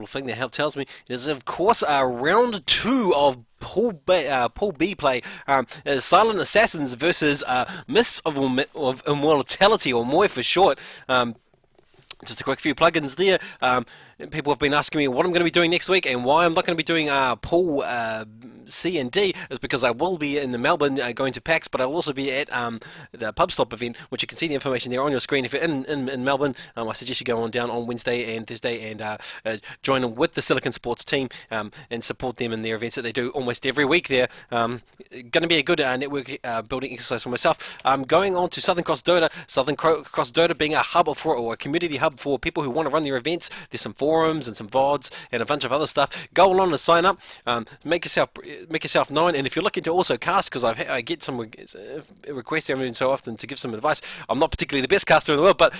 thing that tells me is, of course, round two of Pool B play. Silent Assassins versus Mists of Immortality, or MOI for short. Just a quick few plugins there. People have been asking me what I'm going to be doing next week, and why I'm not going to be doing Pool C and D is because I will be in Melbourne going to PAX, but I'll also be at the Pub Stop event, which you can see the information there on your screen. If you're in Melbourne, I suggest you go on down on Wednesday and Thursday and join them with the Silicon Sports team and support them in their events that they do almost every week there. Going to be a good network building exercise for myself. Going on to Southern Cross Dota. Southern Cross Dota being a hub or a community hub for people who want to run their events. There's some forums and some VODs and a bunch of other stuff. Go along and sign up. Make yourself known. And if you're looking to also cast, because I get some requests every so often to give some advice. I'm not particularly the best caster in the world, but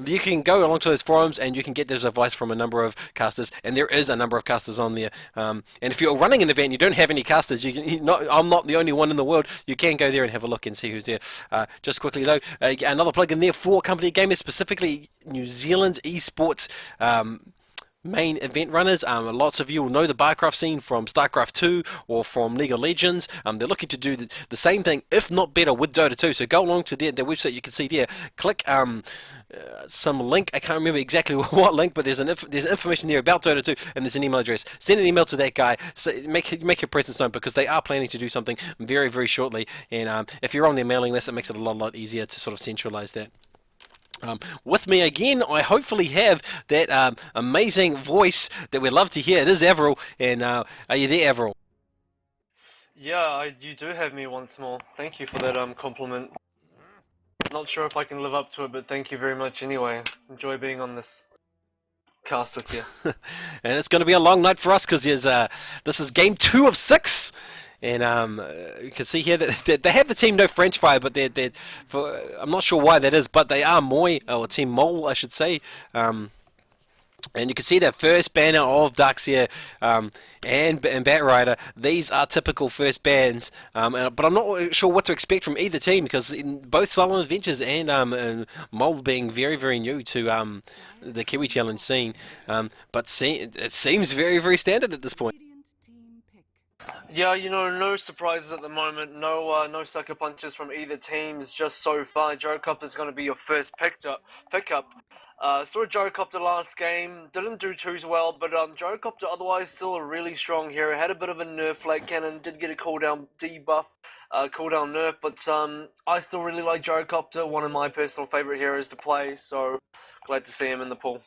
you can go along to those forums and you can get those advice from a number of casters. And there is a number of casters on there. And if you're running an event and you don't have any casters, I'm not the only one in the world. You can go there and have a look and see who's there. Just quickly though, another plug in there for company gamers, specifically New Zealand esports main event runners. Lots of you will know the Barcraft scene from StarCraft 2 or from League of Legends. They're looking to do the same thing, if not better, with Dota 2. So go along to their website. You can see there. Click some link. I can't remember exactly what link, but there's information there about Dota 2, and there's an email address. Send an email to that guy. Make your presence known, because they are planning to do something very, very shortly. And if you're on their mailing list, it makes it a lot easier to sort of centralize that. With me again, I hopefully have that amazing voice that we love to hear. It is Avril, and are you there, Avril? Yeah, you do have me once more. Thank you for that compliment. Not sure if I can live up to it, but thank you very much anyway. Enjoy being on this cast with you. And it's going to be a long night for us, because this is game 2 of 6. And you can see here that they have the team No French Fry, but I'm not sure why that is, but they are MOI, or Team MOL, I should say. And you can see that first banner of Ducks here, and Batrider. These are typical first bans, but I'm not sure what to expect from either team, because in both Silent Adventures and MOL being very, very new to the Kiwi Challenge scene, but it seems very, very standard at this point. Yeah, no surprises at the moment. No sucker punches from either teams just so far. Gyrocopter is going to be your first pickup. Saw Gyrocopter last game. Didn't do too well, but Gyrocopter otherwise still a really strong hero. Had a bit of a nerf flak cannon. Did get a cooldown debuff, cooldown nerf, but I still really like Gyrocopter. One of my personal favorite heroes to play. So glad to see him in the pool.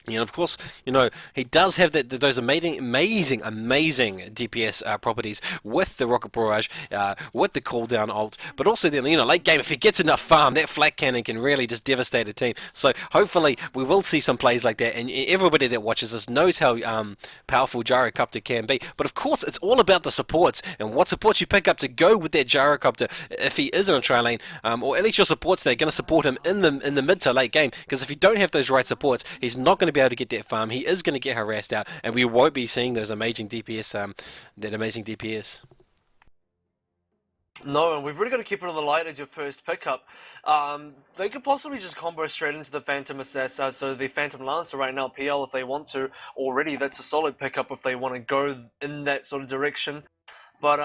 And of course, he does have those amazing DPS properties with the Rocket Barrage, with the cooldown ult, but also then, late game, if he gets enough farm, that flak cannon can really just devastate a team. So hopefully we will see some plays like that, and everybody that watches this knows how powerful Gyrocopter can be. But of course, it's all about the supports, and what supports you pick up to go with that Gyrocopter if he is in a tri lane, or at least your supports that are going to support him in the mid to late game, because if you don't have those right supports, he's not going to be able to get that farm. He is going to get harassed out, and we won't be seeing those amazing DPS, that amazing DPS. No, and we've really got to keep it on the light as your first pickup. They could possibly just combo straight into the Phantom Assassin, so the Phantom Lancer right now, PL if they want to. Already, that's a solid pickup if they want to go in that sort of direction. But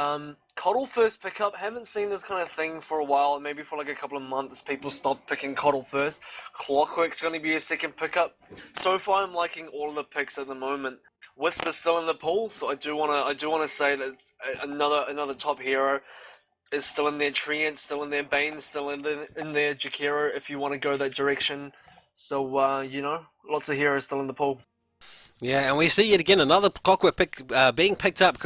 Coddle first pickup, haven't seen this kind of thing for a while, maybe for like a couple of months people stopped picking Coddle first. Clockwork's going to be a second pickup. So far I'm liking all of the picks at the moment. Whisper's still in the pool, so I do want to say that another top hero is still in there. Treant, still in there. Bane, still in there. Jakiro, if you want to go that direction. So lots of heroes still in the pool. Yeah, and we see yet again another Clockwork pick being picked up.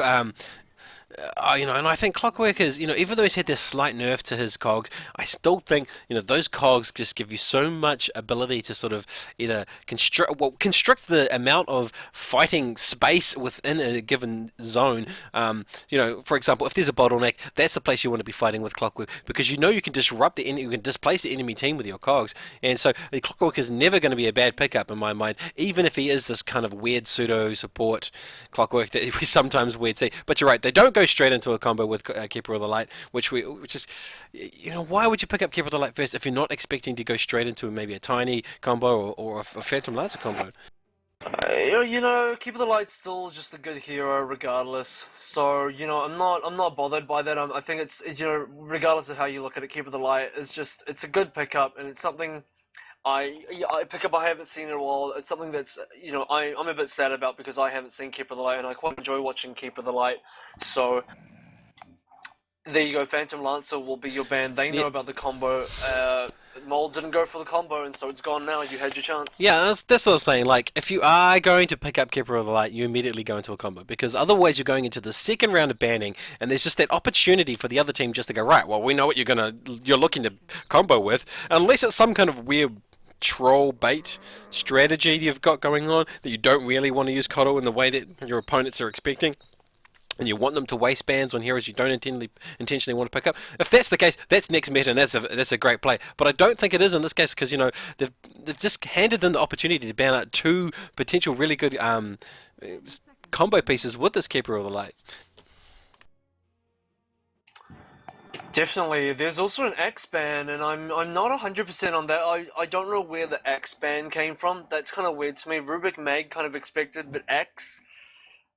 And I think Clockwork is, even though he's had this slight nerf to his cogs, I still think, those cogs just give you so much ability to sort of either constrict the amount of fighting space within a given zone. For example, if there's a bottleneck, that's the place you want to be fighting with Clockwork, because you can disrupt the enemy, you can displace the enemy team with your cogs, and so Clockwork is never going to be a bad pickup in my mind, even if he is this kind of weird pseudo support Clockwork that we sometimes weird see. But you're right, they don't go straight into a combo with Keeper of the Light, which is, why would you pick up Keeper of the Light first if you're not expecting to go straight into maybe a tiny combo or a Phantom Lancer combo? Keep of the Light's still just a good hero regardless. So, I'm not bothered by that. I think regardless of how you look at it, Keep of the Light is it's a good pickup, and it's something I pick up I haven't seen in a while. It's something that's I'm a bit sad about because I haven't seen Keep of the Light, and I quite enjoy watching Keep of the Light. So there you go. Phantom Lancer will be your band. They Yeah, know about the combo. MOL didn't go for the combo, and so it's gone now. You had your chance. yeah, that's what I was saying. Like, if you are going to pick up Keeper of the Light, you immediately go into a combo because otherwise you're going into the second round of banning, and there's just that opportunity for the other team just to go right. Well, we know what you're looking to combo with, unless it's some kind of weird troll bait strategy you've got going on that you don't really want to use Kodo in the way that your opponents are expecting, and you want them to waste bans on heroes you don't intentionally want to pick up. If that's the case, that's next meta, and that's a great play. But I don't think it is in this case because they've just handed them the opportunity to ban out two potential really good combo pieces with this Keeper of the Light. Definitely. There's also an X ban, and I'm not 100% on that. I don't know where the X ban came from. That's kind of weird to me. Rubik Mag kind of expected, but X.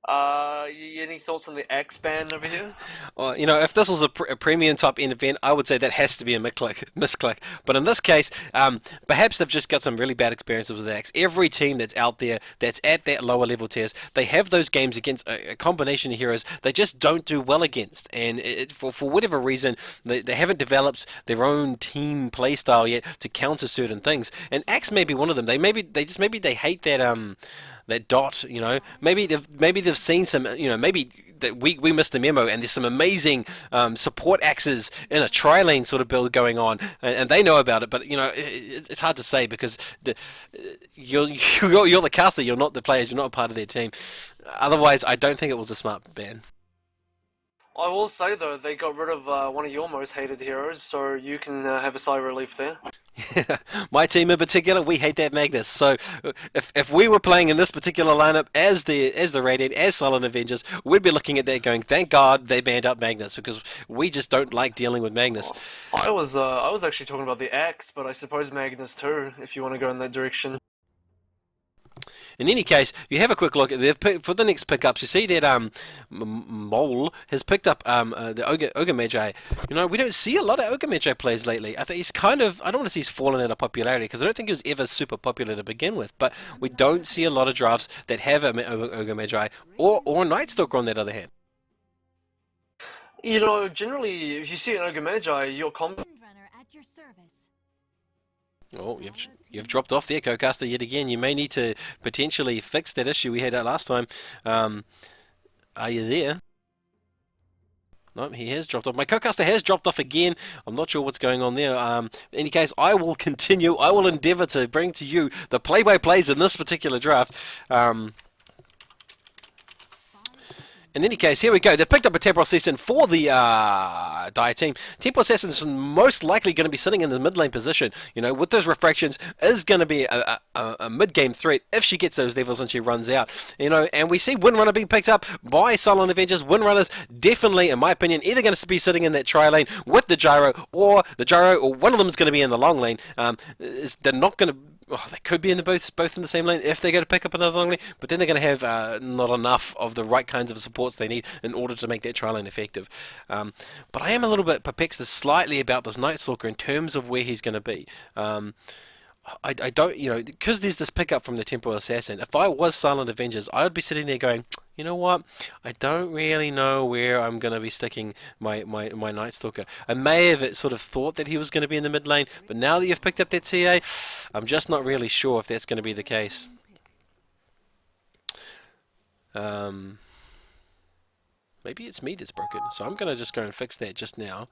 Any thoughts on the X ban over here? Well, if this was a premium top end event, I would say that has to be a misclick. But in this case, perhaps they've just got some really bad experiences with X. Every team that's out there that's at that lower level tiers, they have those games against a combination of heroes they just don't do well against. And for whatever reason, they haven't developed their own team playstyle yet to counter certain things. And X may be one of them. Maybe they hate that dot, maybe they've seen some, maybe that we missed the memo, and there's some amazing support axes in a tri-lane sort of build going on, and they know about it. But it's hard to say because you're the caster, you're not the players, you're not a part of their team. Otherwise, I don't think it was a smart ban. I will say though, they got rid of one of your most hated heroes, so you can have a sigh of relief there. My team in particular, we hate that Magnus. So if we were playing in this particular lineup as the Radiant, as Silent Avengers, we'd be looking at that going, thank God they banned up Magnus because we just don't like dealing with Magnus. I was actually talking about the X, but I suppose Magnus too, if you want to go in that direction. In any case, you have a quick look for the next pickups. You see that MOL has picked up the Ogre Magi. We don't see a lot of Ogre Magi players lately. I think he's I don't want to say he's fallen out of popularity because I don't think he was ever super popular to begin with. But we don't see a lot of drafts that have Ogre Magi or Night Stalker on that other hand. Generally, if you see an Ogre Magi, your combo. Runner at your service. Oh, you've dropped off there, co-caster, yet again. You may need to potentially fix that issue we had out last time. Are you there? No, he has dropped off. My co-caster has dropped off again. I'm not sure what's going on there. In any case, I will continue. I will endeavour to bring to you the play-by-plays in this particular draft. In any case, here we go. They picked up a Temporal Assassin for the Dire team. Temporal Assassin's most likely going to be sitting in the mid lane position. With those refractions, is going to be a mid-game threat if she gets those levels and she runs out. And we see Windrunner being picked up by Silent Avengers. Windrunner's definitely, in my opinion, either going to be sitting in that tri-lane with the gyro, or one of them is going to be in the long lane. They're not going to. Oh, they could be in both in the same lane if they go to pick up another long lane, but then they're going to have not enough of the right kinds of supports they need in order to make that tri lane effective. But I am a little bit perplexed slightly about this Night Stalker in terms of where he's going to be. I don't, because there's this pickup from the Temporal Assassin. If I was Silent Avengers, I would be sitting there going, you know what? I don't really know where I'm going to be sticking my Night Stalker. I may have sort of thought that he was going to be in the mid lane, but now that you've picked up that TA, I'm just not really sure if that's going to be the case. Maybe it's me that's broken, so I'm going to just go and fix that just now.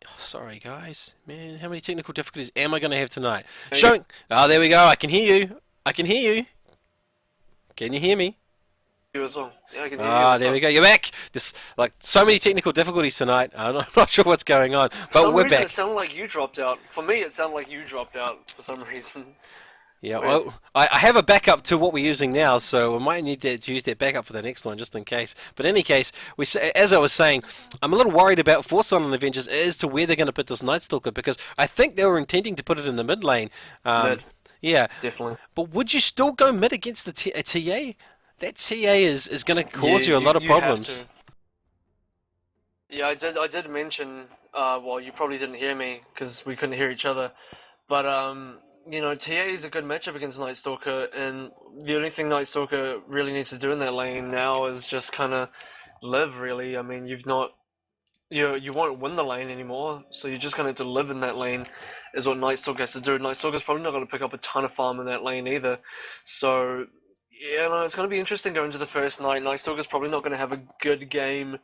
Oh, sorry guys, man, how many technical difficulties am I going to have tonight? Showing, there we go, I can hear you. I can hear you. Can you hear me? You as well. Yeah, I can hear you as there well. we go, you're back. Just like so many technical difficulties tonight. I'm not sure what's going on, but For some we're reason, back. it sounded like you dropped out. For me, it sounded like you dropped out for some reason. Yeah, well, I have a backup to what we're using now, so we might need to use that backup for the next one, just in case. But in any case, as I was saying, I'm a little worried about for Silent Avengers as to where they're going to put this Night Stalker, because I think they were intending to put it in the mid lane. Mid. Yeah, definitely. but would you still go mid against a TA? That TA is going to Yeah, cause you a lot of you have problems. to. Yeah, I did mention. Well, you probably didn't hear me because we couldn't hear each other. But you know, TA is a good matchup against Night Stalker, and the only thing Night Stalker really needs to do in that lane now is just kind of live. Really, I mean, you've not you won't win the lane anymore, so you're just gonna have to live in that lane, is what Night Stalker has to do. Night Stalker's probably not gonna pick up a ton of farm in that lane either, so yeah, no, it's gonna be interesting going to the first night. Night Stalker's probably not gonna have a good game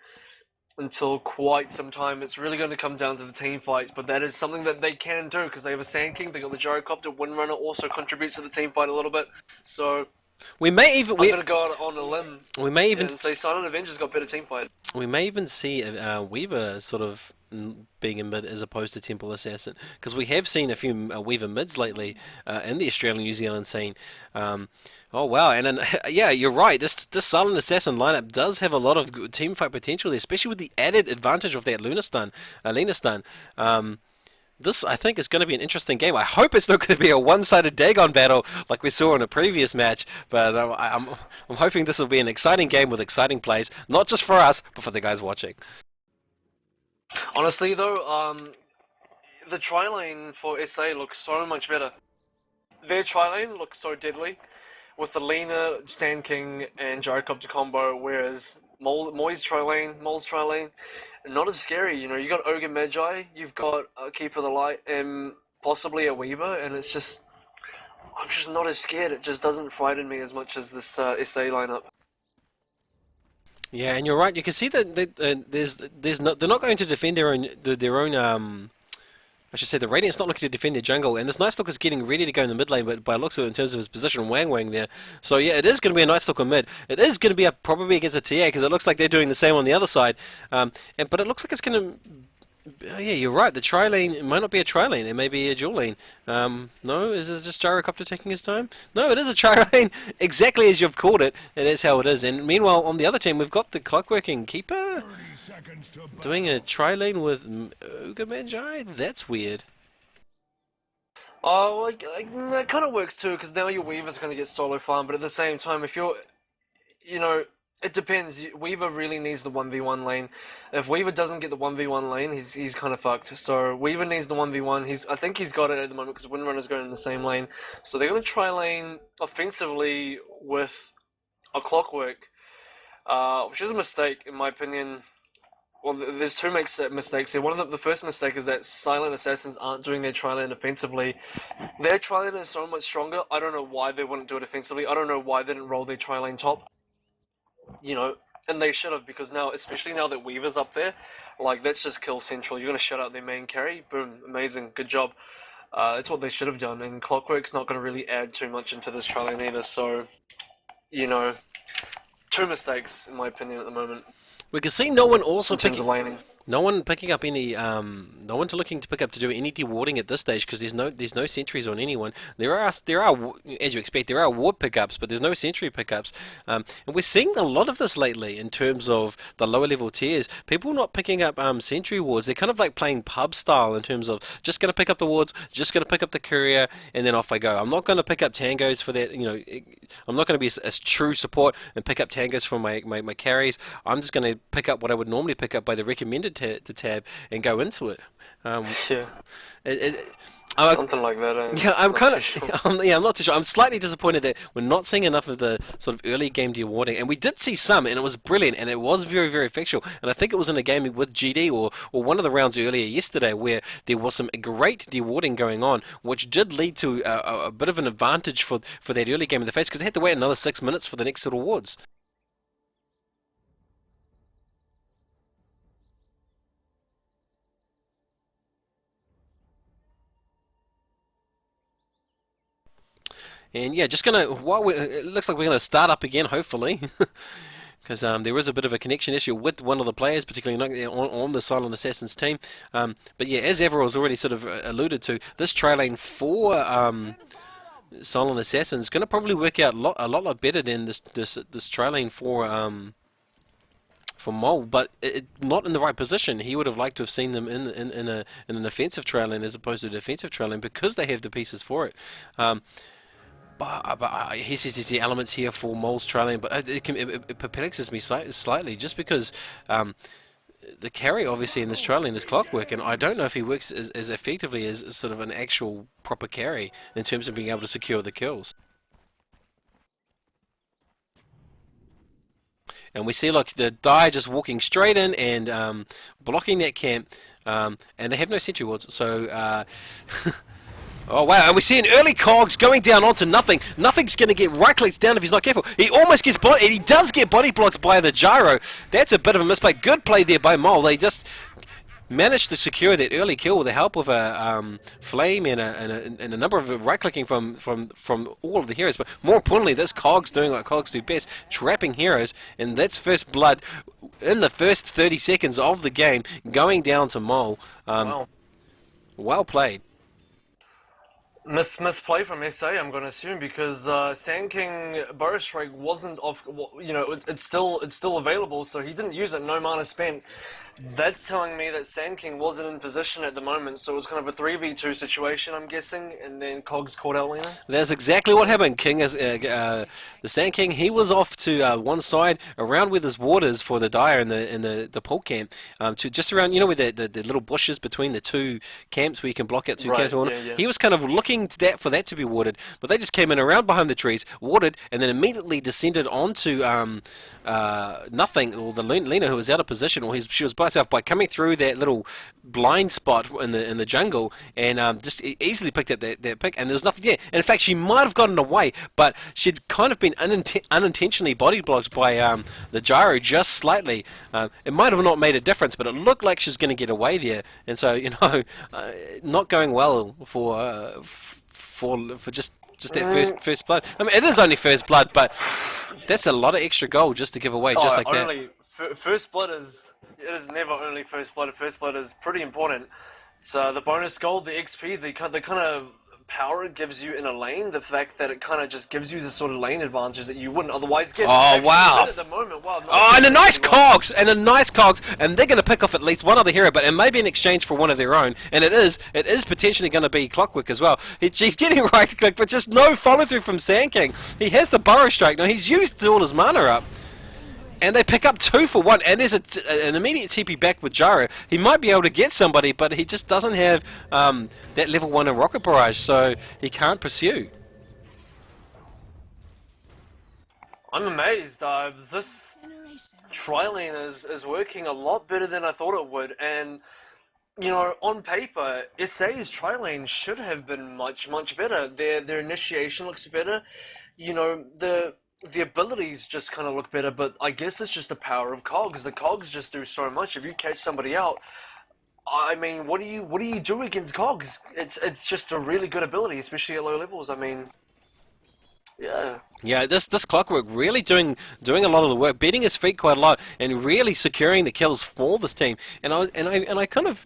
until quite some time. It's really going to come down to the team fights, but that is something that they can do because they have a Sand King. They got the Gyrocopter. Windrunner also contributes to the team fight a little bit. So We may even I'm going to go out on a limb we may even and say Silent Avengers got better team fight. we may even see Weaver sort of being a mid as opposed to Temple Assassin, because we have seen a few Weaver mids lately in the Australian New Zealand scene. Oh wow, and then, yeah, you're right. This Silent Assassin lineup does have a lot of good team fight potential there, especially with the added advantage of that Luna stun. This, I think, is going to be an interesting game. I hope it's not going to be a one-sided Dagon battle like we saw in a previous match, but I'm hoping this will be an exciting game with exciting plays, not just for us, but for the guys watching. Honestly, though, the tri lane for SA looks so much better. Their tri lane looks so deadly with the Lena, Sand King, and Gyrocopter combo, whereas Mol's tri lane, not as scary. You know, you got Ogre Magi, you've got Keeper of the Light, and possibly a Weaver, and it's just I'm just not as scared. It just doesn't frighten me as much as this SA lineup. Yeah, and you're right. You can see that there's no, they're not going to defend their own I should say the Radiant's not looking to defend their jungle, and this Night Stalker's getting ready to go in the mid lane, but by looks of it in terms of his position, Wang there. So yeah, it is going to be a Night Stalker mid. It is going to be probably against a TA, because it looks like they're doing the same on the other side. But it looks like it's going to... yeah, you're right. The tri lane, it might not be a tri lane. It may be a dual lane. No, is it just Gyrocopter taking his time? No, it is a tri lane. Exactly as you've called it. It is how it is. And meanwhile, on the other team, we've got the clockworking keeper doing a tri lane with Ogre Magi. That's weird. Oh, that kind of works too, because now your Weaver's going to get solo farm, but at the same time, if you're, you know, it depends. Weaver really needs the 1v1 lane. If Weaver doesn't get the 1v1 lane, he's kind of fucked. So Weaver needs the 1v1. I think he's got it at the moment because Windrunner's going in the same lane. So they're going to try lane offensively with a Clockwork, which is a mistake in my opinion. Well, there's two mistakes here. One of the first mistake is that Silent Assassins aren't doing their tri-lane offensively. Their tri-lane is so much stronger. I don't know why they wouldn't do it offensively. I don't know why they didn't roll their tri-lane top. You know, and they should have, because now, especially now that Weaver's up there, like, that's just kill central. You're going to shut out their main carry. Boom, amazing, good job. That's what they should have done, and Clockwork's not going to really add too much into this tri-lane either, so, you know, two mistakes, in my opinion, at the moment. We can see no one also in terms picking... of laning. No one picking up any, no one looking to pick up to do any dewarding at this stage, because there's no sentries on anyone. There are, as you expect, there are ward pickups, but there's no sentry pickups. And we're seeing a lot of this lately in terms of the lower level tiers. People not picking up sentry wards. They're kind of like playing pub style in terms of just going to pick up the wards, just going to pick up the courier, and then off I go. I'm not going to pick up tangos for that. You know, I'm not going to be a true support and pick up tangos for my carries. I'm just going to pick up what I would normally pick up by the recommended the tab and go into it. Yeah. It, Something like that. yeah, I'm not kind too of, sure. yeah, I'm not too sure. I'm slightly disappointed that we're not seeing enough of the sort of early game dewarding, and we did see some, and it was brilliant, and it was very, very effectual. And I think it was in a game with GD or one of the rounds earlier yesterday where there was some great dewarding going on, which did lead to a bit of an advantage for that early game in the face, because they had to wait another 6 minutes for the next set of wards. And yeah, just gonna it looks like we're gonna start up again, hopefully, because there is a bit of a connection issue with one of the players, particularly on the Silent Assassins team. But yeah, as Everill's already sort of alluded to, this tri lane for Silent Assassins is going to probably work out a lot better than this tri lane for for MOL, but not in the right position. He would have liked to have seen them in an offensive trail lane as opposed to a defensive trail lane because they have the pieces for it. But he says there's the elements here for MOL's trailing, but it perplexes me slightly just because the carry obviously in this trailing is Clockwork, and I don't know if he works as effectively as sort of an actual proper carry in terms of being able to secure the kills. And we see, look, the die just walking straight in and blocking that camp, and they have no sentry wards, so... Oh wow, and we see an early Cogs going down onto nothing. Nothing's going to get right-clicks down if he's not careful. He almost gets body, and he does get body blocked by the gyro. That's a bit of a misplay. Good play there by MOL. They just managed to secure that early kill with the help of a flame and a number of right-clicking from all of the heroes. But more importantly, this Cogs doing what Cogs do best, trapping heroes, and that's first blood in the first 30 seconds of the game, going down to MOL. Wow. Well played. Misplay from SA, I'm going to assume, because Sand King Burrow Strike wasn't off. You know, it's still available, so he didn't use it. No mana spent. That's telling me that Sand King wasn't in position at the moment, so it was kind of a 3v2 situation, I'm guessing, and then Cogs caught out Lena. That's exactly what happened. King is the Sand King. He was off to one side, around where there's waters for the Dire and the pole camp, to just around, you know, where the little bushes between the two camps where you can block out two camps of water. Yeah, yeah. He was kind of looking to for that to be watered, but they just came in around behind the trees, watered, and then immediately descended onto nothing, or the Lena, who was out of position, or she was by herself, by coming through that little blind spot in the jungle, and just easily picked up that pick, and there was nothing there. And in fact, she might have gotten away, but she'd kind of been unintentionally body blocked by the gyro just slightly. It might have not made a difference, but it looked like she was going to get away there, and so, you know, not going well for just that first blood. I mean, it is only first blood, but that's a lot of extra gold just to give away, just like that. First blood is never only first blood. First blood is pretty important. So the bonus gold, the XP, the kind of power it gives you in a lane, the fact that it kind of just gives you the sort of lane advantage that you wouldn't otherwise get. Oh wow! At the moment, wow. Oh, and a nice Cogs, and they're going to pick off at least one other hero, but it may be in exchange for one of their own, and it is potentially going to be Clockwork as well. She's getting right click, but just no follow through from Sand King. He has the Burrow Strike now. He's used all his mana up. And they pick up 2 for 1, and there's an immediate TP back with Gyro. He might be able to get somebody, but he just doesn't have that level 1 in Rocket Barrage, so he can't pursue. I'm amazed. This tri-lane is working a lot better than I thought it would, and you know, on paper, SA's tri-lane should have been much better. Their initiation looks better. You know, the abilities just kind of look better, but I guess it's just the power of Cogs. The Cogs just do so much. If you catch somebody out, I mean, what do you do against Cogs? It's just a really good ability, especially at low levels. I mean, yeah. Yeah, this Clockwork really doing a lot of the work, beating his feet quite a lot, and really securing the kills for this team. And I kind of,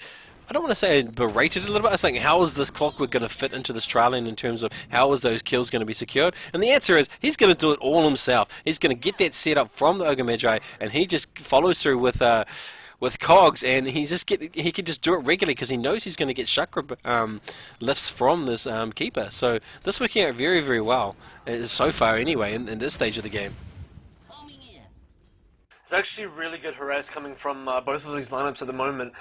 I don't want to say I berated it a little bit. I was thinking, how is this Clockwork going to fit into this trial in terms of how is those kills going to be secured? And the answer is he's going to do it all himself. He's going to get that setup from the Ogre Magi, and he just follows through with Cogs, and he can just do it regularly because he knows he's going to get chakra lifts from this keeper. So this working out very, very well so far anyway in this stage of the game. It's actually really good harass coming from both of these lineups at the moment.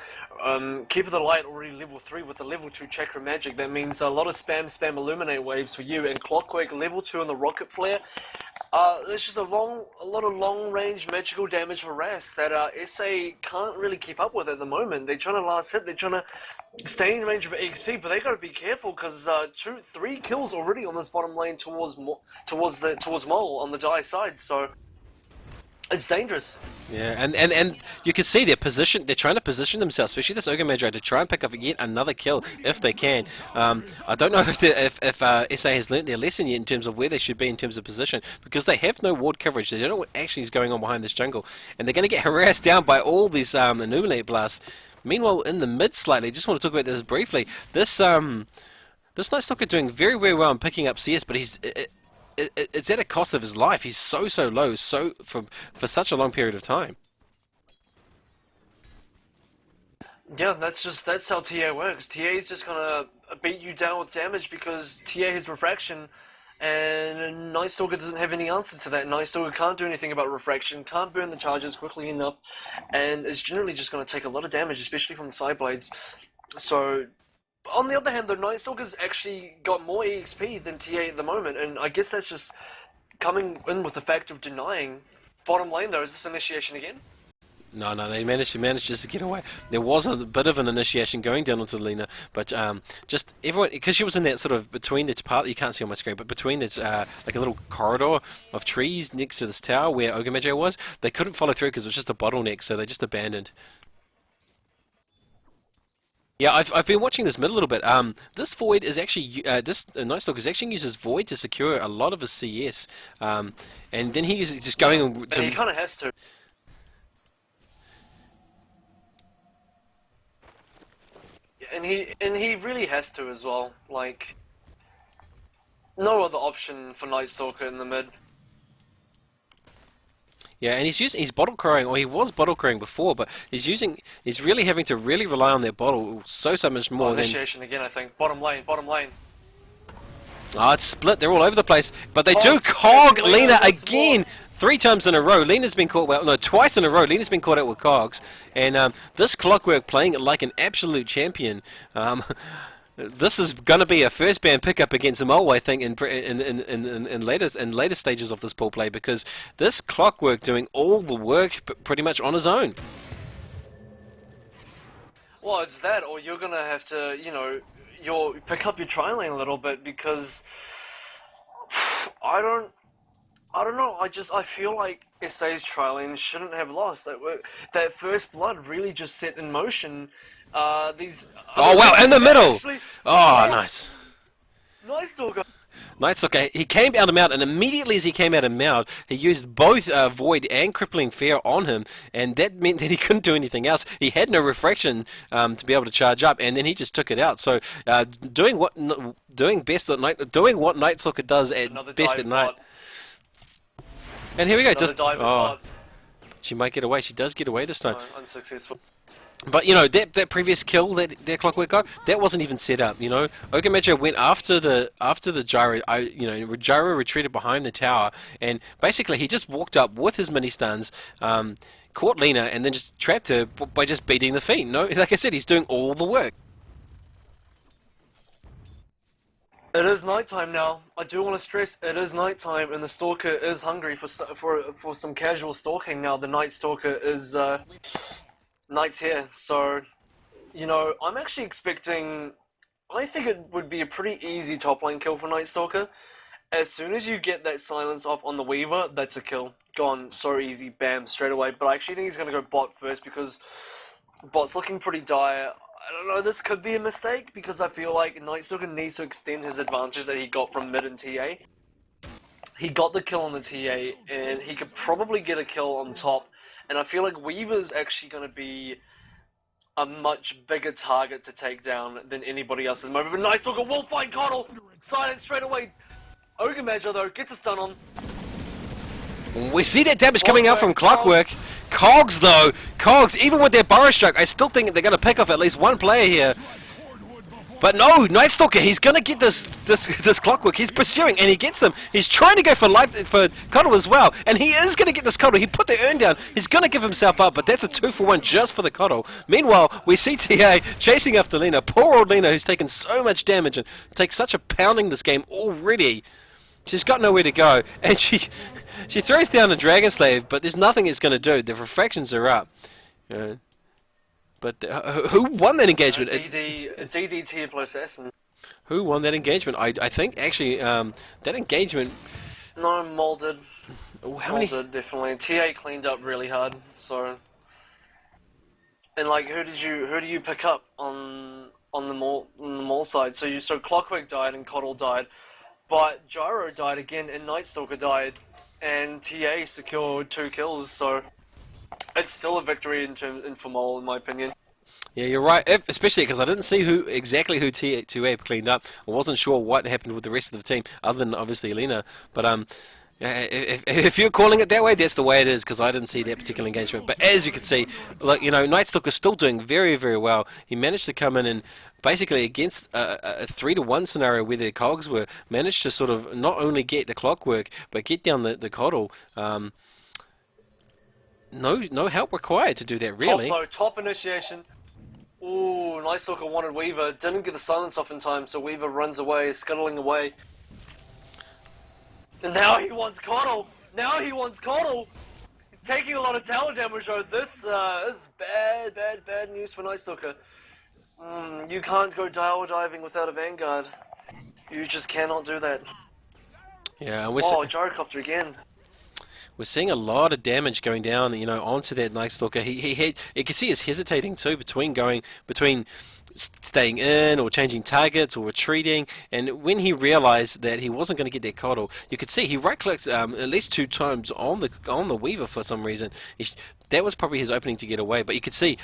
Keeper of the Light already level 3 with the level 2 Chakra Magic. That means a lot of spam Illuminate waves for you, and Clockwork level 2 on the Rocket Flare. There's just a lot of long-range magical damage harass that SA can't really keep up with at the moment. They're trying to last hit, they're trying to stay in range of XP, but they got to be careful because 3 kills already on this bottom lane towards MOL on the die side. So it's dangerous. Yeah, and you can see their position. They're trying to position themselves, especially this Ogre Magi, to try and pick up yet another kill if they can. I don't know if SA has learnt their lesson yet in terms of where they should be in terms of position, because they have no ward coverage. They don't know what actually is going on behind this jungle, and they're going to get harassed down by all these Illuminate blasts. Meanwhile, in the mid slightly, just want to talk about this briefly. This Night Stalker doing very, very well in picking up CS, but it's at a cost of his life. He's so low, for such a long period of time. Yeah, that's how TA works. TA is just gonna beat you down with damage because TA has refraction, and Night Stalker doesn't have any answer to that. Night Stalker can't do anything about refraction, can't burn the charges quickly enough, and is generally just gonna take a lot of damage, especially from the side blades. So, on the other hand, though, Night Stalker's actually got more EXP than TA at the moment, and I guess that's just coming in with the fact of denying. Bottom lane though, is this initiation again? No, no, they managed just to get away. There was a bit of an initiation going down onto Lena, but just everyone, because she was in that sort of between the part that you can't see on my screen, but between this like a little corridor of trees next to this tower where Ogamajo was, they couldn't follow through because it was just a bottleneck, so they just abandoned. Yeah, I've been watching this mid a little bit. This Void is actually this Night Stalker actually uses Void to secure a lot of his CS, and then he is just going And he to. kind of has to. And he really has to as well. Like, no other option for Night Stalker in the mid. Yeah, and he's bottle crowing, or he was bottle crowing before, but he's really having to really rely on that bottle so much more than. Initiation again, I think. Bottom lane, bottom lane. Ah, it's split. They're all over the place, but they do Cogs, cog Lena Lena once again. more. 3 times in a row. Lena's been caught. Well, no, twice in a row. Lena's been caught out with cogs, and this Clockwork playing it like an absolute champion. This is going to be a first band pickup against MOL, I think, in later stages of this pool play, because this Clockwork doing all the work pretty much on his own. Well, it's that, or you're gonna have to, pick up your tri lane a little bit because I don't, I don't know. I feel like SA's tri lane shouldn't have lost. That first blood really just set in motion. These. Oh wow, in the middle. Actually, Oh, nice. Nice Stalker. Nice, okay. He came out of Mount, and immediately as he came out of Mount, he used both Void and Crippling Fear on him, and that meant that he couldn't do anything else. He had no refraction to be able to charge up, and then he just took it out. So, doing what Night Stalker does at Another best dive at night. bot. And here we go. Another Just dive oh, bot. she might get away. She does get away this time. Unsuccessful. But that previous kill that Clockwork got, that wasn't even set up. Ogamajo went after the gyro. Gyro retreated behind the tower, and basically he just walked up with his mini stuns, caught Lena, and then just trapped her by just beating the feet. Like I said, he's doing all the work. It is nighttime now. I do want to stress it is nighttime, and the Stalker is hungry for some casual stalking now. The Night Stalker is night's here, so I'm actually expecting. I think it would be a pretty easy top lane kill for Night Stalker. As soon as you get that silence off on the Weaver, that's a kill. Gone so easy, bam, straight away. But I actually think he's gonna go bot first because bot's looking pretty dire. I don't know, this could be a mistake because I feel like Night Stalker needs to extend his advantage that he got from mid and TA. He got the kill on the TA, and he could probably get a kill on top. And I feel like Weaver's actually going to be a much bigger target to take down than anybody else at the moment. But Night Stalker will find Coddle! Silence straight away! Ogamajo, though, gets a stun on. We see that damage coming out from Clockwork. Cogs, though. Cogs, even with their Burrow Stroke, I still think they're going to pick off at least one player here. But no, Night Stalker, he's going to get this Clockwork. He's pursuing, and he gets them. He's trying to go for Coddle as well, and he is going to get this Coddle. He put the urn down. He's going to give himself up, but that's a 2-for-1 just for the Coddle. Meanwhile, we see TA chasing after Lena. Poor old Lena, who's taken so much damage and takes such a pounding this game already. She's got nowhere to go, and she throws down a Dragon Slave, but there's nothing it's going to do. The refractions are up. But who won that engagement? DDT plus Assassin. Who won that engagement? I think actually that engagement. No, MOL did. How many? MOL did, definitely. TA cleaned up really hard, so. And like, who do you pick up on the MOL side? So Clockwork died and Coddle died, but Gyro died again and Night Stalker died, and TA secured 2 kills. So. It's still a victory for MOL, in my opinion. Yeah, you're right. Especially because I didn't see exactly who T2A cleaned up. I wasn't sure what happened with the rest of the team, other than obviously Elena. But If you're calling it that way, that's the way it is, because I didn't see that particular engagement. But as you can see, look, Night Stalker's still doing very, very well. He managed to come in and basically against a 3-to-1 scenario where their cogs were managed to sort of not only get the clockwork but get down the coddle. No help required to do that, really. Top though, top initiation. Ooh, Night Stalker wanted Weaver, didn't get the silence off in time, so Weaver runs away, scuttling away. And now he wants Coddle! Now he wants Coddle! Taking a lot of tower damage though. This is bad news for Night Stalker. You can't go tower diving without a Vanguard. You just cannot do that. Yeah, Gyrocopter again. We're seeing a lot of damage going down, onto that Night Stalker. You can see he's hesitating too between staying in or changing targets or retreating. And when he realized that he wasn't going to get that coddle, you could see he right-clicked at least 2 times on the Weaver for some reason. That was probably his opening to get away. But you could see,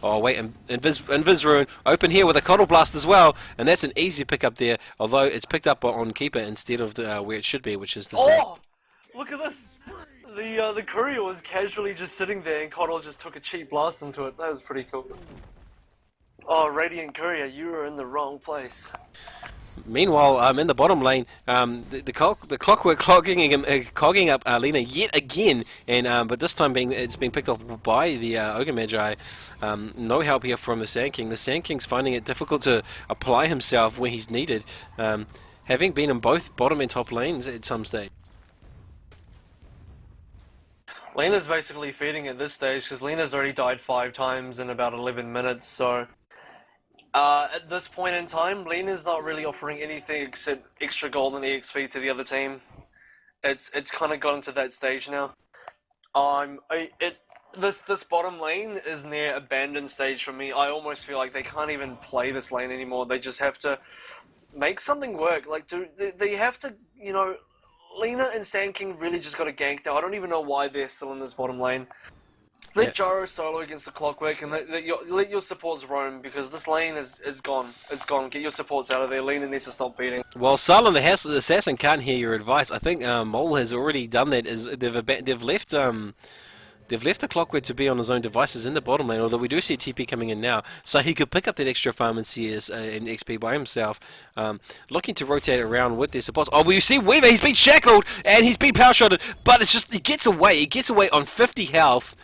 oh wait, Invis Rune open here with a coddle blast as well, and that's an easy pickup there. Although it's picked up on Keeper instead of where it should be, which is the same. Oh, look at this. The courier was casually just sitting there, and Coddle just took a cheap blast into it. That was pretty cool. Oh, Radiant Courier, you were in the wrong place. Meanwhile, in the bottom lane, the clockwork clogging up Lena yet again, and but this time it's being picked off by the Ogre Magi. No help here from the Sand King. The Sand King's finding it difficult to apply himself where he's needed, having been in both bottom and top lanes at some stage. Lena's basically feeding at this stage because Lena's already died 5 times in about 11 minutes, so at this point in time, Lena's not really offering anything except extra gold and EXP to the other team. It's kind of gotten to that stage now. This bottom lane is near abandoned stage for me. I almost feel like they can't even play this lane anymore. They just have to make something work. Like, they have to, Lena and Sand King really just got a gank now. I don't even know why they're still in this bottom lane. Let Gyro solo against the Clockwork and let your supports roam, because this lane is gone. It's gone. Get your supports out of there. Lena needs to stop feeding. Well, Silent the Assassin can't hear your advice. I think MOL has already done that. They've left the Clockwork to be on his own devices in the bottom lane, although we do see TP coming in now. So he could pick up that extra farm in CS and XP by himself, looking to rotate around with their supports. Oh, we see Weaver, he's been shackled, and he's been power shotted, but it's just, he gets away on 50 health.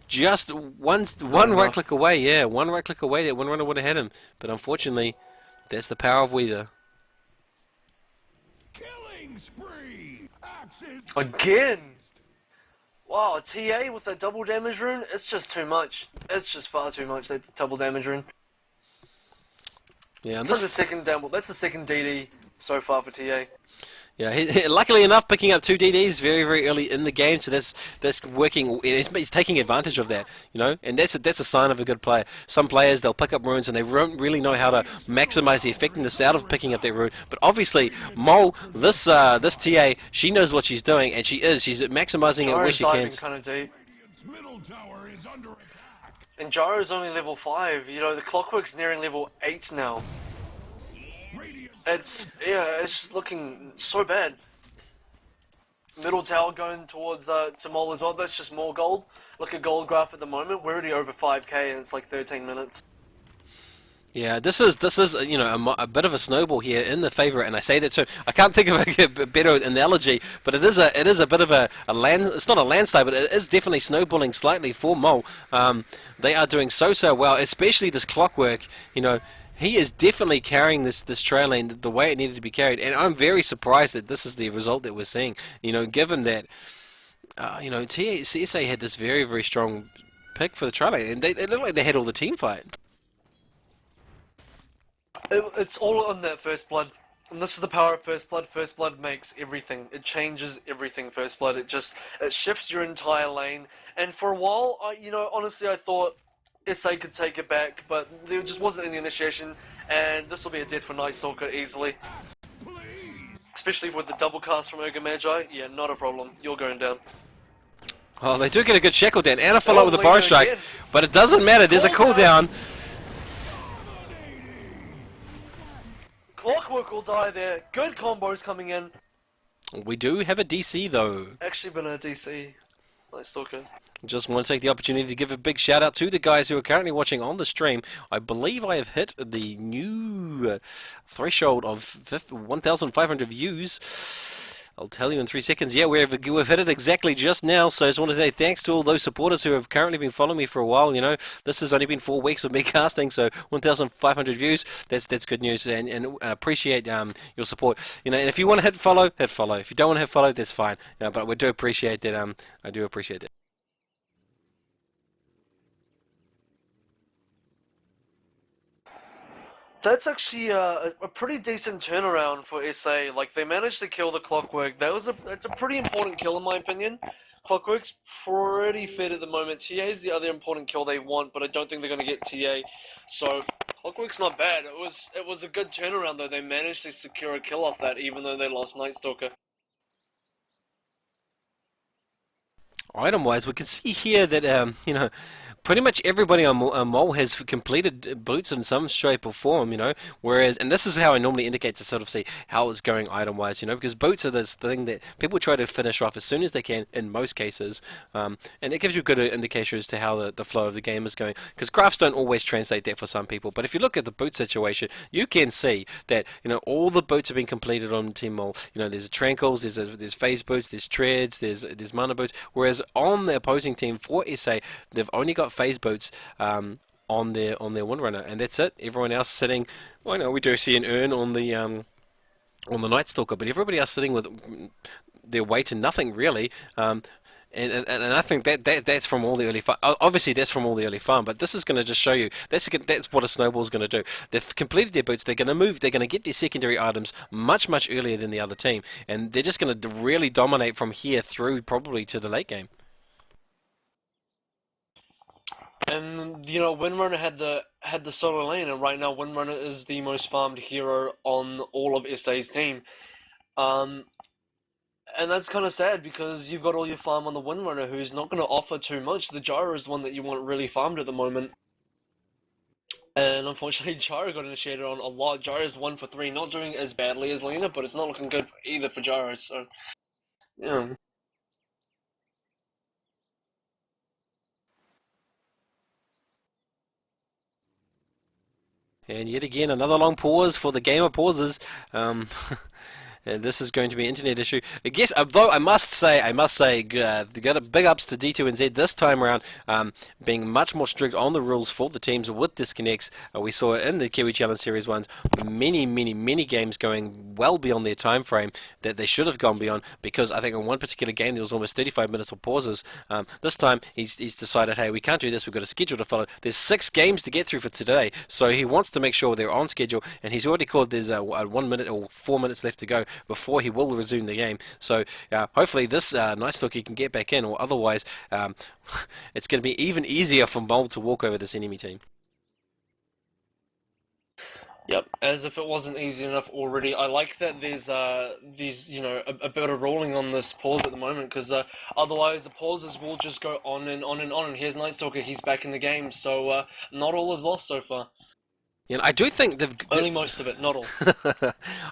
Just one right click away, one right click away, that one runner would have had him. But unfortunately, that's the power of Weaver. Killing spree! Again! Wow, TA with that double damage rune, it's just too much. It's just far too much, that double damage rune. Yeah, that's the second DD so far for TA. Yeah, luckily enough, picking up 2 DDs very, very early in the game, so that's working. He's taking advantage of that, and that's a sign of a good player. Some players, they'll pick up runes and they don't really know how to maximize the effectiveness out of picking up that rune. But obviously, MOL, this TA, she knows what she's doing, and she's maximizing it where she can. Kind of deep. And Gyro's only level 5. The Clockwork's nearing level 8 now. It's just looking so bad. Middle tower going towards to MOL as well. That's just more gold. Look at gold graph at the moment. We're already over 5k and it's like 13 minutes. Yeah, this is a bit of a snowball here in the favour, and I say that too. I can't think of a better analogy, but it is a bit of a land. It's not a landslide, but it is definitely snowballing slightly for MOL. They are doing so well, especially this Clockwork. He is definitely carrying this trail lane the way it needed to be carried, and I'm very surprised that this is the result that we're seeing. Given that, CSA had this very, very strong pick for the trail lane, and they looked like they had all the team fight. It's all on that First Blood, and this is the power of First Blood. First Blood makes everything. It changes everything. First Blood. It shifts your entire lane. And for a while, honestly, I thought SA could take it back, but there just wasn't any initiation, and this will be a death for Night Stalker easily. Especially with the double cast from Ogre Magi. Yeah, not a problem. You're going down. Oh, they do get a good shackle down, and a follow with a Burrow Strike, but it doesn't matter. There's a cooldown. Clockwork will die there. Good combos coming in. We do have a DC though. Actually been a DC. Night Stalker. Just want to take the opportunity to give a big shout out to the guys who are currently watching on the stream. I believe I have hit the new threshold of 1,500 views. I'll tell you in 3 seconds. Yeah, we've hit it exactly just now. So I just want to say thanks to all those supporters who have currently been following me for a while. You know, this has only been 4 weeks of me casting, so 1,500 views. That's good news, and appreciate your support. You know, and if you want to hit follow, hit follow. If you don't want to hit follow, that's fine. You know, but we do appreciate that. I do appreciate that. That's actually a pretty decent turnaround for SA. Like they managed to kill the Clockwork. It's a pretty important kill in my opinion. Clockwork's pretty fit at the moment. TA is the other important kill they want, but I don't think they're gonna get TA. So Clockwork's not bad. It was a good turnaround though. They managed to secure a kill off that, even though they lost Night Stalker. Item-wise, we can see here that you know, pretty much everybody on MOL has completed boots in some shape or form, you know. Whereas, and this is how I normally indicate to sort of see how it's going item-wise, you know, because boots are this thing that people try to finish off as soon as they can in most cases, and it gives you a good indication as to how the flow of the game is going. Because crafts don't always translate that for some people, but if you look at the boot situation, you can see that you know all the boots have been completed on Team MOL. You know, there's Tranquils, there's phase boots, there's treads, there's mana boots. Whereas on the opposing team for SA, they've only got phase boots on their Windrunner, and that's it. Everyone else sitting. Well, no, we do see an urn on the Night Stalker, but everybody else sitting with their way to nothing really. And I think that's from all the early farm. Obviously, that's from all the early farm, but this is going to just show you that's what a snowball's going to do. They've completed their boots. They're going to move. They're going to get their secondary items much earlier than the other team, and they're just going to really dominate from here through probably to the late game. And you know, Windrunner had the solo lane, and right now Windrunner is the most farmed hero on all of SA's team. Um, and that's kind of sad because you've got all your farm on the Windrunner, who's not going to offer too much. The Gyro is one that you want really farmed at the moment. And unfortunately, Gyro got initiated on a lot. Gyro's 1 for 3, not doing as badly as Lena, but it's not looking good either for Gyro. So, yeah. And yet again, another long pause for the gamer pauses. This is going to be an internet issue. I guess, though, I must say, got big ups to D2 and Z this time around, being much more strict on the rules for the teams with disconnects. We saw it in the Kiwi Challenge Series 1s, many games going well beyond their time frame that they should have gone beyond, because I think in one particular game there was almost 35 minutes of pauses. This time he's decided, hey, we can't do this, we've got a schedule to follow. There's 6 games to get through for today, so he wants to make sure they're on schedule, and he's already called there's 1 minute or 4 minutes left to go before he will resume the game. So hopefully this Night Stalker can get back in, or otherwise it's going to be even easier for MOL to walk over this enemy team. Yep, as if it wasn't easy enough already. I like that there's you know a bit of rolling on this pause at the moment, because otherwise the pauses will just go on and on and on. And here's Night Stalker, he's back in the game, so not all is lost so far. You know, I do think only most of it, not all.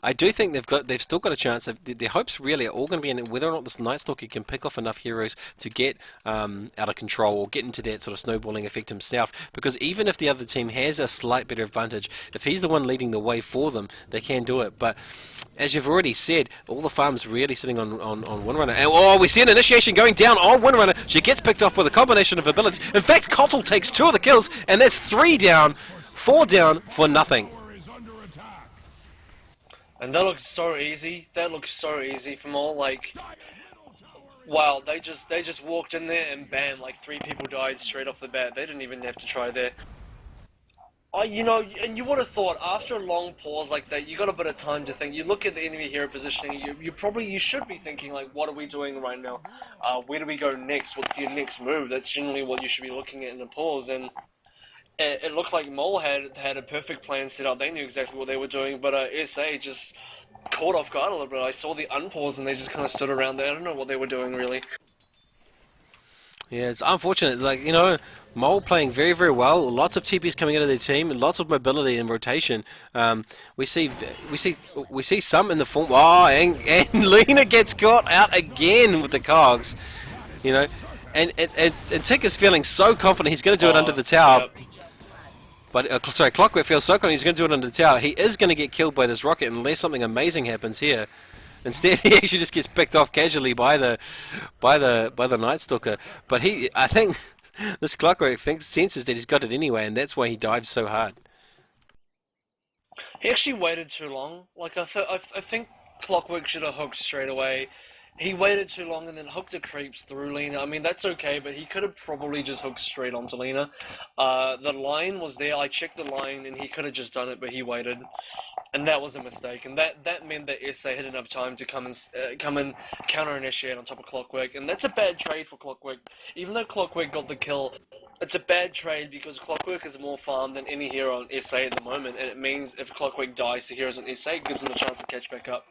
I do think they've still got a chance. Their hopes really are all going to be in whether or not this Night Stalker can pick off enough heroes to get out of control or get into that sort of snowballing effect himself. Because even if the other team has a slight better advantage, if he's the one leading the way for them, they can do it. But as you've already said, all the farms really sitting on Windrunner. And we see an initiation going down on Windrunner. She gets picked off with a combination of abilities. In fact, Kotl takes 2 of the kills, and that's 3 down. 4 down for nothing. And that looks so easy. That looks so easy from all. Like, wow, they just walked in there and bam, like 3 people died straight off the bat. They didn't even have to try there. You know, and you would have thought after a long pause like that, you got a bit of time to think. You look at the enemy hero positioning. You should be thinking like, what are we doing right now? Where do we go next? What's your next move? That's generally what you should be looking at in a pause. And it looked like MOL had a perfect plan set up. They knew exactly what they were doing, but SA just caught off guard a little bit. I saw the unpause and they just kind of stood around there. I don't know what they were doing really. Yeah, it's unfortunate. Like, you know, MOL playing very, very well. Lots of TPs coming out of their team, and lots of mobility and rotation. Um, we see, we see, we see some in the form. Oh, and Lena gets caught out again with the cogs. You know, and Tick is feeling so confident he's going to do it under the tower. Yep. But sorry, Clockwork feels so confident he's going to do it under the tower. He is going to get killed by this rocket unless something amazing happens here. Instead, he actually just gets picked off casually by the Night Stalker. But I think this Clockwork senses that he's got it anyway, and that's why he dives so hard. He actually waited too long. Like I think Clockwork should have hooked straight away. He waited too long and then hooked the creeps through Lena. I mean, that's okay, but he could have probably just hooked straight onto Lena. The line was there. I checked the line, and he could have just done it, but he waited, and that was a mistake. And that meant that SA had enough time to come and counter initiate on top of Clockwork, and that's a bad trade for Clockwork. Even though Clockwork got the kill, it's a bad trade because Clockwork is more farm than any hero on SA at the moment, and it means if Clockwork dies to heroes on SA, it gives him a chance to catch back up.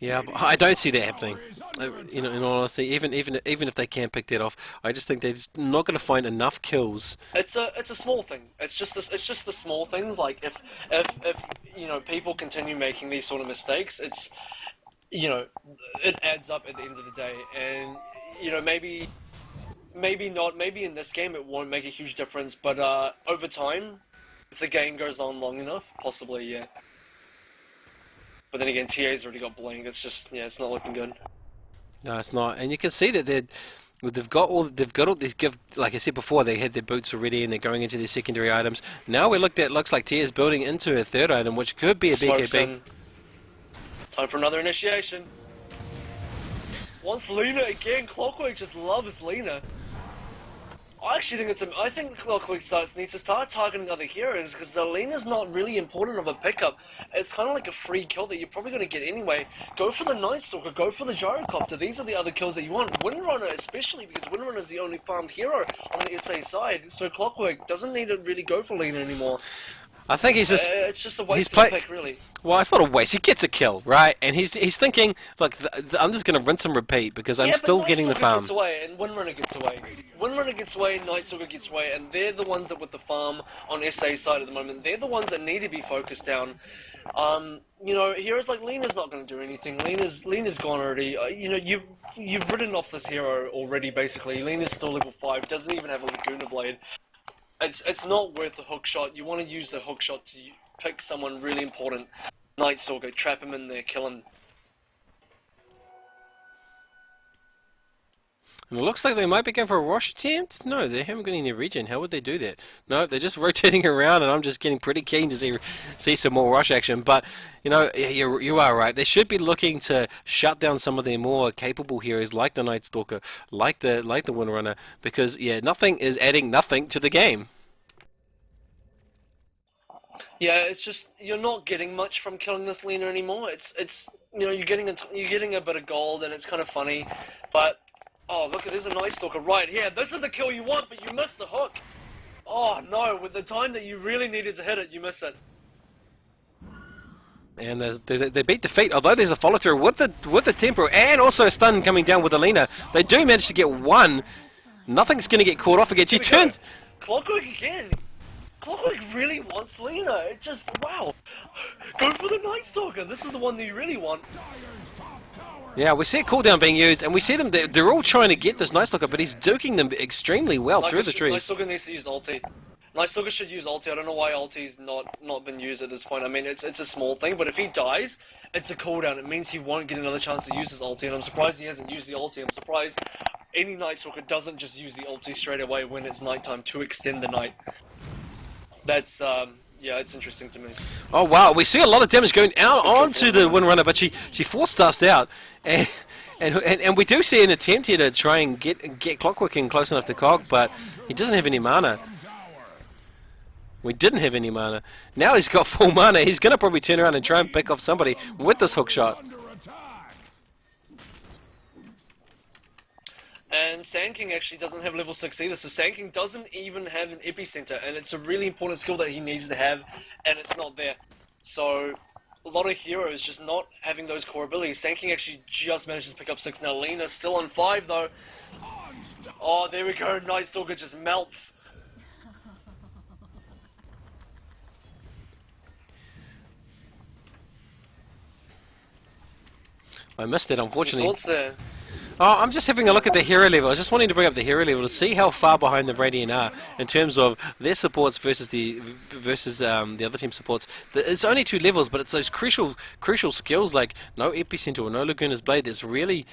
Yeah, but I don't see that happening. You know, in all honesty, even if they can pick that off, I just think they're just not going to find enough kills. It's a small thing. It's just the small things. Like if you know people continue making these sort of mistakes, it's you know it adds up at the end of the day. And you know maybe not. Maybe in this game it won't make a huge difference, but over time, if the game goes on long enough, possibly yeah. But then again, TA's already got Blink. It's just yeah, it's not looking good. No, it's not, and you can see that they've got all these give, like I said before, they had their boots already and they're going into their secondary items. Now we looks like Tia's building into a third item, which could be a Smokes BKB. in. Time for another initiation. Wants Lena again. Clockwork just loves Lena. I actually think I think Clockwork needs to start targeting other heroes because Lena's not really important of a pickup. It's kind of like a free kill that you're probably going to get anyway. Go for the Night Stalker, go for the Gyrocopter. These are the other kills that you want. Windrunner especially because Windrunner is the only farmed hero on the SA side. So Clockwork doesn't need to really go for Lena anymore. I think he's just It's just a waste of a pick, really. Well, it's not a waste. He gets a kill, right? And he's thinking, look, I'm just going to rinse and repeat because I'm still getting the farm. Gets away, and Windrunner gets away. Windrunner gets away, Night Stalker gets away, and they're the ones that with the farm on SA side at the moment. They're the ones that need to be focused down. You know, heroes like Lena's not going to do anything. Lena's gone already. You know, you've written off this hero already. Basically, Lena's still level 5. Doesn't even have a Laguna Blade. It's not worth the hook shot. You want to use the hook shot to pick someone really important. Night Stalker, trap him in there, kill him. And it looks like they might be going for a rush attempt. No, they haven't got any regen. How would they do that? No, they're just rotating around, and I'm just getting pretty keen to see some more rush action. But you know, you are right. They should be looking to shut down some of their more capable heroes, like the Night Stalker, like the Windrunner, because yeah, nothing is adding nothing to the game. Yeah, it's just you're not getting much from killing this Lena anymore. It's you know you're getting a bit of gold, and it's kind of funny, but. Oh, look, there's a Night Stalker right here. This is the kill you want, but you missed the hook. Oh, no, with the time that you really needed to hit it, you miss it. And they beat defeat, although there's a follow-through with the tempo, and also a stun coming down with Alina. They do manage to get one. Nothing's going to get caught off again. She turns... Clockwork again. Clockwork really wants Lena. It just, wow. Go for the Night Stalker. This is the one that you really want. Yeah, we see a cooldown being used, and we see them, they're all trying to get this Night Stalker, but he's duking them extremely well through the trees. Night Stalker needs to use ulti. Night Stalker should use ulti. I don't know why ulti's not been used at this point. I mean, it's a small thing, but if he dies, it's a cooldown. It means he won't get another chance to use his ulti, and I'm surprised he hasn't used the ulti. I'm surprised any Night Stalker doesn't just use the ulti straight away when it's nighttime to extend the night. That's, yeah, it's interesting to me. Oh wow, we see a lot of damage going out onto the Windrunner, but she 4-staffs out, and we do see an attempt here to try and get Clockwork in close enough to Cog, but he doesn't have any mana. We didn't have any mana. Now he's got full mana. He's going to probably turn around and try and pick off somebody with this hook shot. And Sand King actually doesn't have level 6 either, so Sand King doesn't even have an epicenter, and it's a really important skill that he needs to have, and it's not there. So, a lot of heroes just not having those core abilities. Sand King actually just manages to pick up 6 now. Lena's still on 5 though. Oh, there we go. Night Stalker just melts. I missed it, unfortunately. Thoughts there? Oh, I'm just having a look at the hero level. I was just wanting to bring up the hero level to see how far behind the Radiant are in terms of their supports versus the other team supports. It's only 2 levels, but it's those crucial skills like no Epicenter or no Laguna's Blade that's really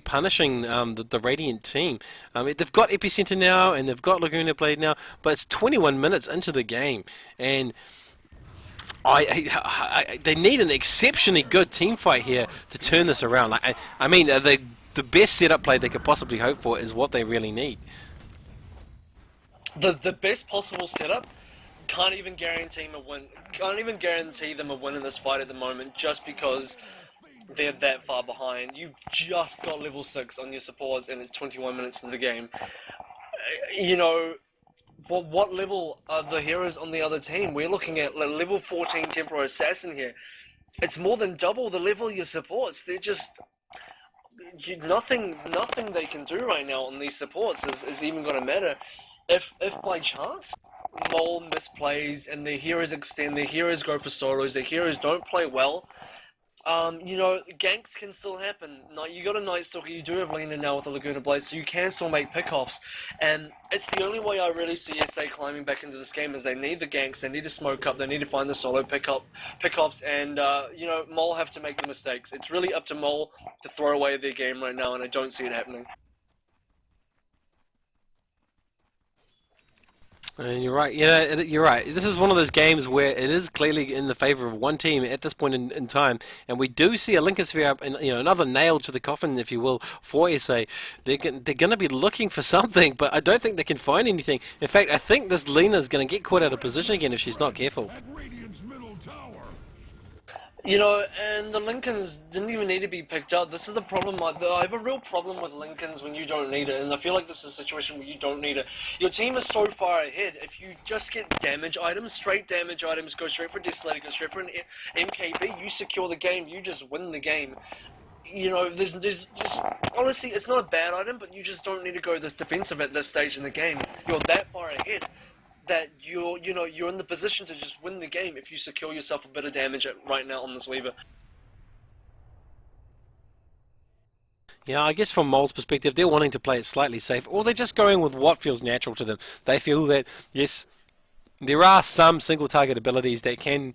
punishing the Radiant team. They've got Epicenter now and they've got Laguna Blade now, but it's 21 minutes into the game and they need an exceptionally good team fight here to turn this around. Like, I mean, the best setup play they could possibly hope for is what they really need. The best possible setup can't even guarantee them a win. Can't even guarantee them a win in this fight at the moment, just because they're that far behind. You've just got level 6 on your supports, and it's 21 minutes into the game. You know. What level are the heroes on the other team? We're looking at level 14 Temporal Assassin here. It's more than double the level of your supports. They're just... nothing they can do right now on these supports is even going to matter. If by chance MOL misplays and their heroes extend, their heroes go for solos, their heroes don't play well, you know, ganks can still happen. You got a Night Stalker, you do have Lena now with the Laguna Blade, so you can still make pickoffs. And it's the only way I really see SA climbing back into this game is they need the ganks, they need to smoke up, they need to find the solo pickoffs, and, you know, MOL have to make the mistakes. It's really up to MOL to throw away their game right now, and I don't see it happening. And you're right. You're right. This is one of those games where it is clearly in the favor of one team at this point in time, and we do see a Lincoln Sphere up, and another nail to the coffin, if you will, for SA. They're going to be looking for something, but I don't think they can find anything. In fact, I think this Lena's going to get caught out of position again if she's not careful. You know, and the Lincolns didn't even need to be picked up. This is the problem. I have a real problem with Lincolns when you don't need it, and I feel like this is a situation where you don't need it. Your team is so far ahead. If you just get damage items, straight damage items, go straight for Desolator, go straight for an MKB, you secure the game, you just win the game. You know, there's just... Honestly, it's not a bad item, but you just don't need to go this defensive at this stage in the game. You're that far ahead that you're in the position to just win the game if you secure yourself a bit of damage right now on this Weaver. Yeah, I guess from MOL's perspective, they're wanting to play it slightly safe, or they're just going with what feels natural to them. They feel that, yes, there are some single target abilities that can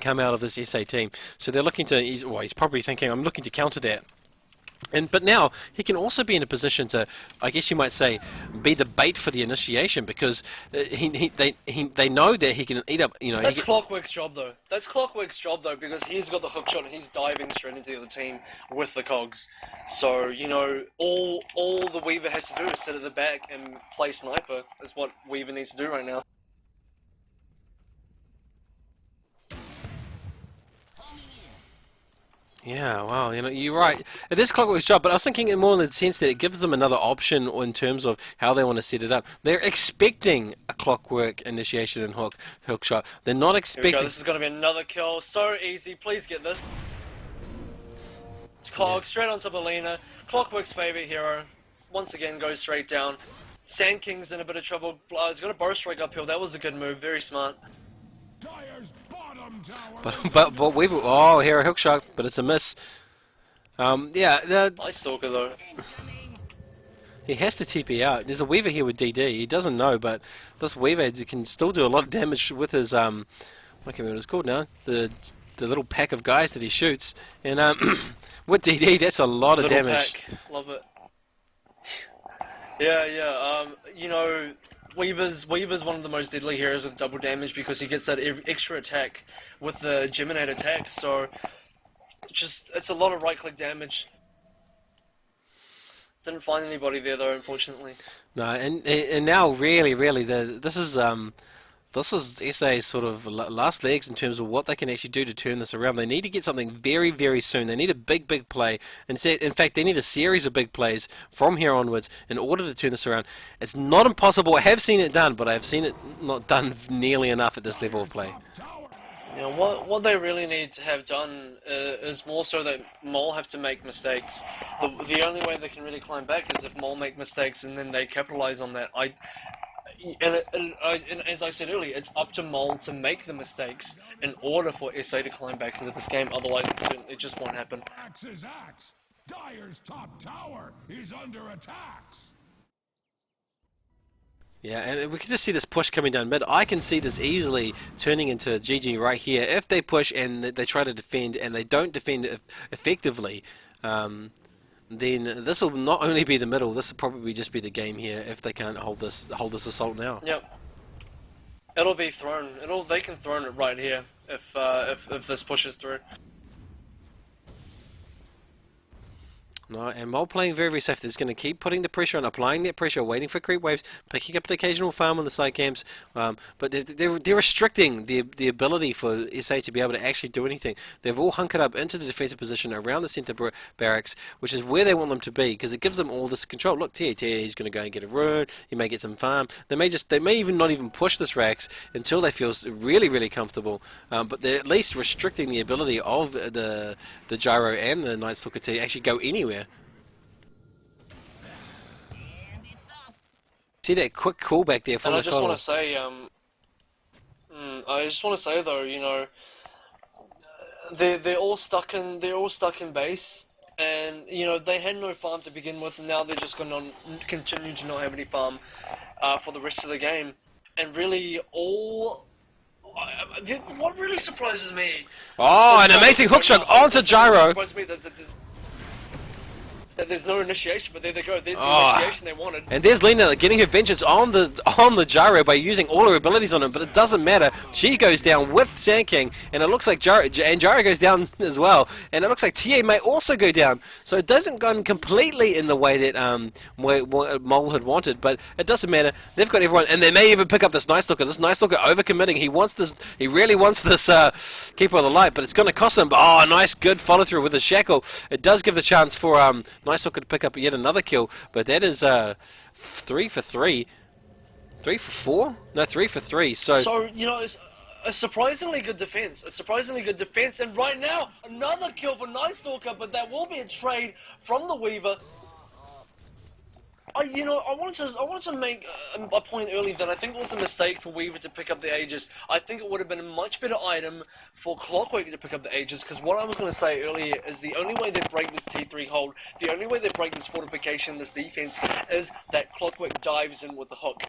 come out of this SA team. So they're looking to, he's probably thinking, I'm looking to counter that. But now he can also be in a position to, I guess you might say, be the bait for the initiation, because they know that he can eat up. That's Clockwork's job though. That's Clockwork's job though, because he's got the hook shot and he's diving straight into the other team with the cogs. So all the Weaver has to do is sit at the back and play sniper. Is what Weaver needs to do right now. Yeah, wow, you're right. It is Clockwork's job, but I was thinking it more in the sense that it gives them another option in terms of how they want to set it up. They're expecting a Clockwork initiation and hook shot. They're not expecting... Here we go. This is going to be another kill. So easy. Please get this. Cog straight onto Belina. Clockwork's favorite hero. Once again, goes straight down. Sand King's in a bit of trouble. He's going to bow strike uphill. That was a good move. Very smart. But we've here a hook shot, but it's a miss. Nice Stalker though. He has to TP out. There's a Weaver here with DD. He doesn't know, but this Weaver can still do a lot of damage with his I can't remember what it's called now. The little pack of guys that he shoots, and with DD, that's a lot of damage. Pack. Love it. Yeah. Weaver's one of the most deadly heroes with double damage because he gets that extra attack with the Geminate attack, so it's a lot of right-click damage. Didn't find anybody there though, unfortunately. No, and now really, this is SA's sort of last legs in terms of what they can actually do to turn this around. They need to get something very, very soon. They need a big play. In fact, they need a series of big plays from here onwards in order to turn this around. It's not impossible. I have seen it done, but I have seen it not done nearly enough at this level of play. You know, what they really need to have done is more so that MOL have to make mistakes. The only way they can really climb back is if MOL make mistakes and then they capitalize on that. And as I said earlier, it's up to MOL to make the mistakes in order for SA to climb back into this game. Otherwise, it just won't happen. Axe is axe. Dyer's top tower is under attack. Yeah, and we can just see this push coming down mid. I can see this easily turning into a GG right here. If they push and they try to defend and they don't defend effectively, then this will not only be the middle, this will probably just be the game here if they can't hold this assault now. Yep. It'll be thrown. They can throw it right here if this pushes through. No, and MOL playing very, very safe. They're just going to keep putting the pressure on, applying that pressure, waiting for creep waves, picking up an occasional farm on the side camps, but they're restricting the ability for SA to be able to actually do anything. They've all hunkered up into the defensive position around the centre barracks, which is where they want them to be, because it gives them all this control. Look, he's going to go and get a rune, he may get some farm. They may even not even push this Rax until they feel really, really comfortable, but they're at least restricting the ability of the Gyro and the Night Stalker to actually go anywhere. See that quick callback there from And the I just want to say, though, you know, they're all stuck in base, and you know they had no farm to begin with, and now they're just going to continue to not have any farm for the rest of the game. And really, what really surprises me. Oh, an amazing hook shot onto Gyro. Surprises me that there's no initiation, but there they go. There's the initiation they wanted. And there's Lena getting her vengeance on the Gyro by using all her abilities on him, but it doesn't matter. She goes down with Sand King, and it looks like Gyro goes down as well. And it looks like TA may also go down. So it doesn't go completely in the way that MOL had wanted, but it doesn't matter. They've got everyone, and they may even pick up this Night Stalker. This Night Stalker overcommitting. He really wants this Keeper of the Light, but it's going to cost him. Oh, nice, good follow through with the Shackle. It does give the chance for Nice Stalker to pick up yet another kill, but that is 3 for 3. 3 for 4? No, 3 for 3. So you know, it's a surprisingly good defense. And right now, another kill for Night Stalker, but that will be a trade from the Weaver. I wanted to make a point early that I think it was a mistake for Weaver to pick up the Aegis. I think it would have been a much better item for Clockwork to pick up the Aegis, because what I was going to say earlier is the only way they break this T3 hold, the only way they break this fortification, this defense, is that Clockwork dives in with the hook.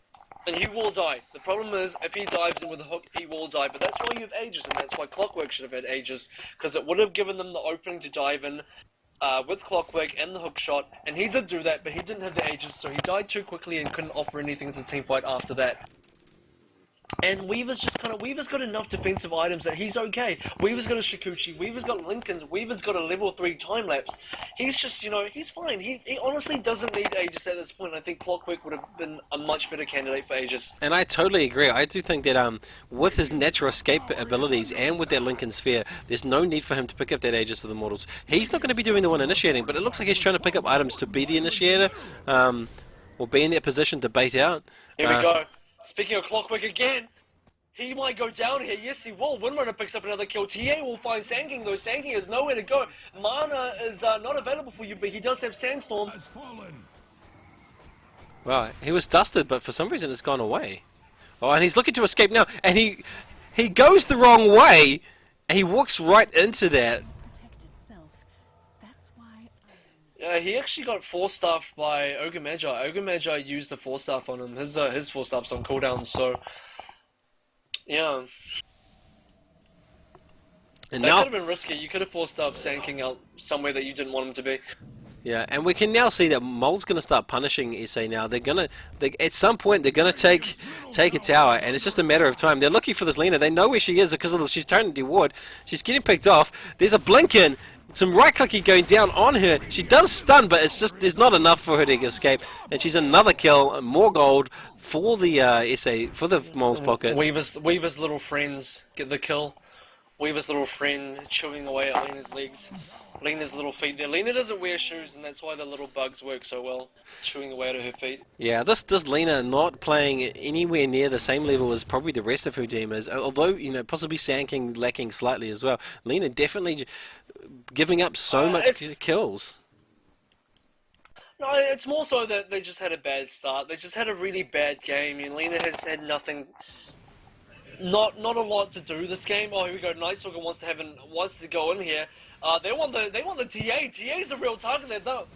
And he will die. The problem is, if he dives in with a hook, he will die. But that's why you have Aegis, and that's why Clockwork should have had Aegis, because it would have given them the opening to dive in with Clockwork and the hook shot, and he did do that, but he didn't have the Aegis, so he died too quickly and couldn't offer anything to the team fight after that. And Weaver's got enough defensive items that he's okay. Weaver's got a Shikuchi, Weaver's got Lincoln's, Weaver's got a level 3 time-lapse. He's just, you know, he's fine. He honestly doesn't need Aegis at this point. I think Clockwork would have been a much better candidate for Aegis. And I totally agree. I do think that with his natural escape abilities and with that Lincoln Sphere, there's no need for him to pick up that Aegis of the Mortals. He's not going to be doing the one initiating, but it looks like he's trying to pick up items to be the initiator, or be in that position to bait out. Here we go. Speaking of Clockwork again, he might go down here. Yes, he will. Windrunner picks up another kill. TA will find Sand King, though. Sand King has nowhere to go. Mana is not available for you, but he does have Sandstorm. Well, he was dusted, but for some reason it's gone away. Oh, and he's looking to escape now, and he goes the wrong way, and he walks right into that. Yeah, he actually got 4-staffed by Ogre Magi. Ogre Magi used the 4-staff on him. His 4-staff's on cooldown, so yeah. And that now, could have been risky. You could have 4-staffed Sand King out somewhere that you didn't want him to be. yeah, and we can now see that MOL's going to start punishing SA now. At some point, they're going to take a tower, and it's just a matter of time. They're looking for this Lena. They know where she is because she's turning to ward. She's getting picked off. There's a blink in. Some right-clicking going down on her. She does stun, but it's just there's not enough for her to escape. And she's another kill, more gold for the for the MOL's pocket. Weaver's little friends get the kill. Weaver's little friend chewing away at Lena's legs. Lena's little feet there. Lena doesn't wear shoes, and that's why the little bugs work so well, chewing away at her feet. Yeah, this Lena not playing anywhere near the same level as probably the rest of her team is. Although, you know, possibly Sand lacking slightly as well. Lena definitely giving up so much kills. No, it's more so that they just had a bad start. They just had a really bad game, and Lena has had nothing. Not a lot to do this game. Oh, here we go. Night Stalker wants to go in here. They want the TA. TA's the real target there though.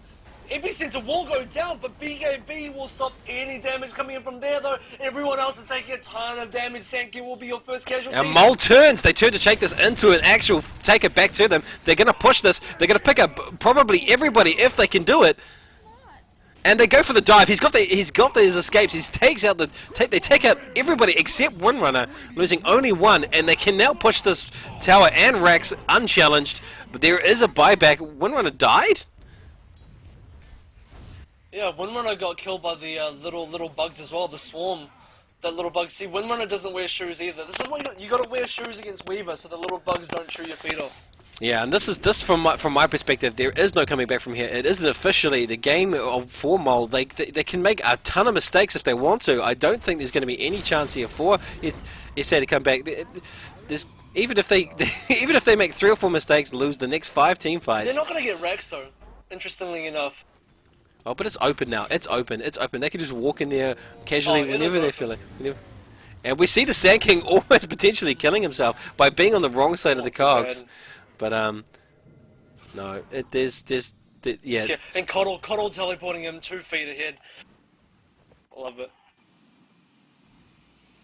Epicenter will go down, but BKB will stop any damage coming in from there though. Everyone else is taking a ton of damage. Sandkin will be your first casualty. And MOL turns. They turn to take this into an actual take it back to them. They're going to push this. They're going to pick up probably everybody if they can do it. And they go for the dive. He's got his escapes. He takes out they take out everybody except Windrunner, losing only one, and they can now push this tower and Rax unchallenged. But there is a buyback. Windrunner died. Yeah, Windrunner got killed by the little bugs as well. The swarm, that little bug. See, Windrunner doesn't wear shoes either. This is why you got to wear shoes against Weaver, so the little bugs don't chew your feet off. Yeah, and this from my perspective, there is no coming back from here. It isn't officially the game for MOL. They can make a ton of mistakes if they want to. I don't think there's going to be any chance here for SA to come back. There's, even if they make 3 or 4 mistakes, lose the next 5 team fights. They're not going to get Rex though. Interestingly enough. Oh, but it's open now. It's open. It's open. They can just walk in there casually whenever they feel like. And we see the Sand King almost potentially killing himself by being on the wrong side of the cogs. But no, yeah. And Coddle teleporting him 2 feet ahead. Love it.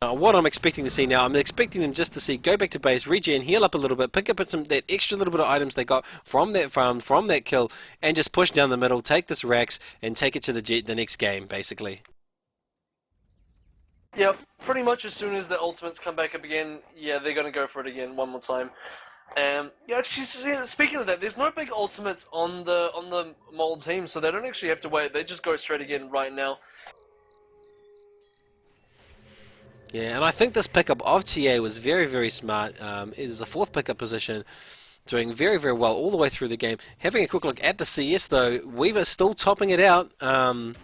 What I'm expecting to see now, I'm expecting them just to see go back to base, regen, heal up a little bit, pick up that extra little bit of items they got from that farm, from that kill, and just push down the middle, take this Rax, and take it to the next game, basically. Yep, pretty much as soon as the ultimates come back up again, yeah, they're gonna go for it again one more time. Yeah, actually, speaking of that, there's no big ultimates on the MOL team, so they don't actually have to wait. They just go straight again right now. Yeah, and I think this pickup of TA was very, very smart. It is the 4th pickup position, doing very, very well all the way through the game. Having a quick look at the CS though, Weaver still topping it out. No,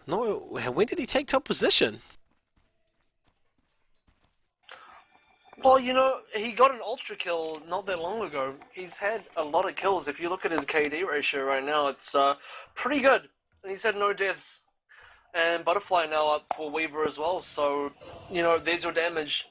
when did he take top position? Well, you know, he got an ultra kill not that long ago. He's had a lot of kills. If you look at his KD ratio right now, it's pretty good. And he's had no deaths. And Butterfly now up for Weaver as well, so, you know, there's your damage.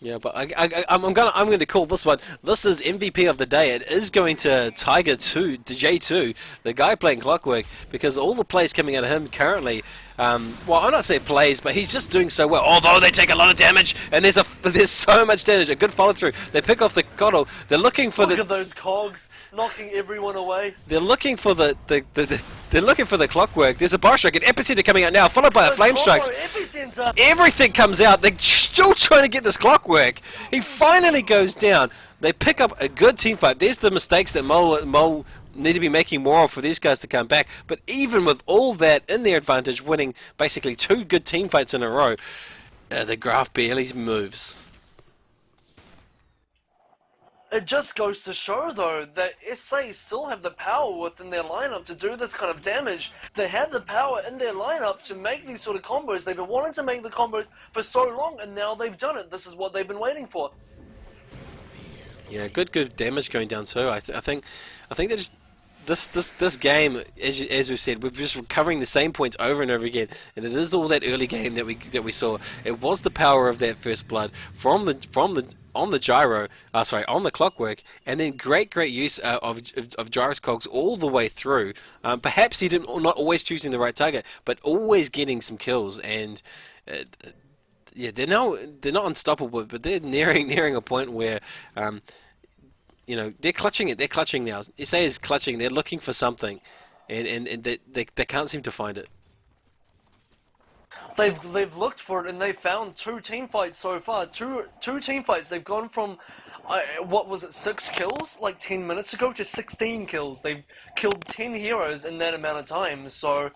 Yeah, but I'm going to call this one. This is MVP of the day. It is going to Tiger 2, to J2, the guy playing Clockwork, because all the plays coming out of him currently. Well, I'm not saying plays, but he's just doing so well. Although they take a lot of damage, and there's so much damage. A good follow through. They pick off the Coddle. They're looking for Look at those cogs knocking everyone away. They're looking for they're looking for the Clockwork. There's a bar strike, an epicenter coming out now, followed by a flame strikes. Everything comes out. They're still trying to get this Clockwork. He finally goes down. They pick up a good team fight. There's the mistakes that MOL need to be making more of for these guys to come back. But even with all that in their advantage, winning basically 2 good team fights in a row, the graph barely moves. It just goes to show, though, that SA still have the power within their lineup to do this kind of damage. They have the power in their lineup to make these sort of combos. They've been wanting to make the combos for so long, and now they've done it. This is what they've been waiting for. Yeah, good damage going down too. I think that just this game, as we've said, we're just recovering the same points over and over again, and it is all that early game that we saw. It was the power of that first blood from the on the gyro, on the Clockwork, and then great use of Gyro's cogs all the way through. Perhaps he not always choosing the right target, but always getting some kills. And yeah, they're not unstoppable, but they're nearing a point where you know, they're clutching it. They're clutching now. SA is clutching. They're looking for something, and they can't seem to find it. They've looked for it, and they've found 2 team fights so far. Two team fights. They've gone from what was it, 6 kills like 10 minutes ago to 16 kills. They've killed 10 heroes in that amount of time. So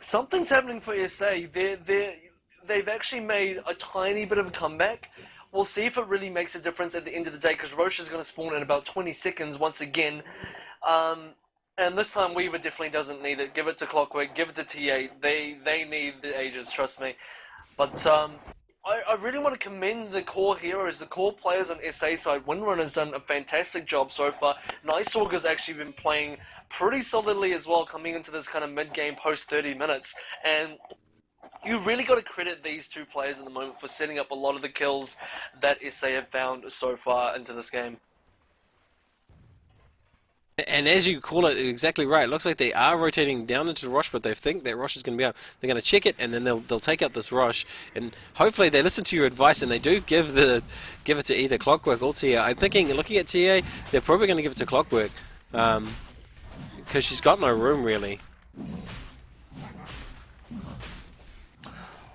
something's happening for SA. They've actually made a tiny bit of a comeback. We'll see if it really makes a difference at the end of the day, because Roche is going to spawn in about 20 seconds once again. And this time Weaver definitely doesn't need it. Give it to Clockwork, give it to TA. They need the Aegis, trust me. But I really want to commend the core heroes, the core players on SA side. Windrun has done a fantastic job so far. Niceauger's actually been playing pretty solidly as well, coming into this kind of mid-game post 30 minutes. And you really got to credit these two players at the moment for setting up a lot of the kills that SA have found so far into this game. And as you call it exactly right, it looks like they are rotating down into Roche, but they think that Roche is going to be out. They're going to check it, and then they'll take out this Roche, and hopefully they listen to your advice and they do give it to either Clockwork or TA. I'm thinking, looking at TA, they're probably going to give it to Clockwork, because she's got no room really.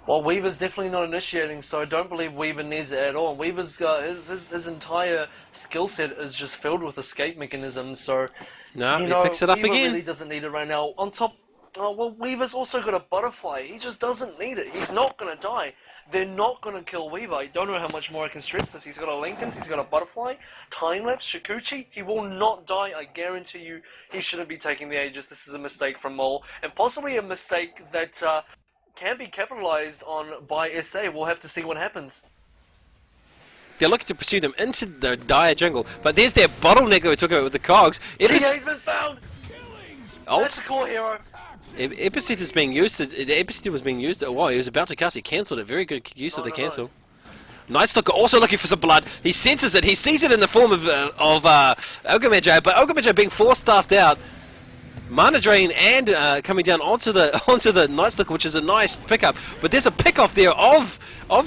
Well, Weaver's definitely not initiating, so I don't believe Weaver needs it at all. Weaver's his entire skill set is just filled with escape mechanisms, so No, you he know, picks it up Weaver again. really doesn't need it right now. On top, well, Weaver's also got a butterfly. He just doesn't need it. He's not gonna die. They're not gonna kill Weaver. I don't know how much more I can stress this. He's got a Lincoln, he's got a butterfly, time lapse, Shikuchi. He will not die. I guarantee you. He shouldn't be taking the Aegis. This is a mistake from MOL, and possibly a mistake that can be capitalized on by SA. We'll have to see what happens. They're looking to pursue them into the dire jungle, but there's their bottleneck that we're talking about with the cogs. TA's been found! That's the core hero. Epicenter is being used. The Epicenter was being used. Oh, he was about to cast it, cancelled it. Very good use of the cancel. Nightstalker also looking for some blood. He senses it. He sees it in the form of Ogre-Magi, but Ogre-Magi being force-staffed out. Mana Drain and coming down onto the Nightstalker, which is a nice pickup. But there's a pick-off there of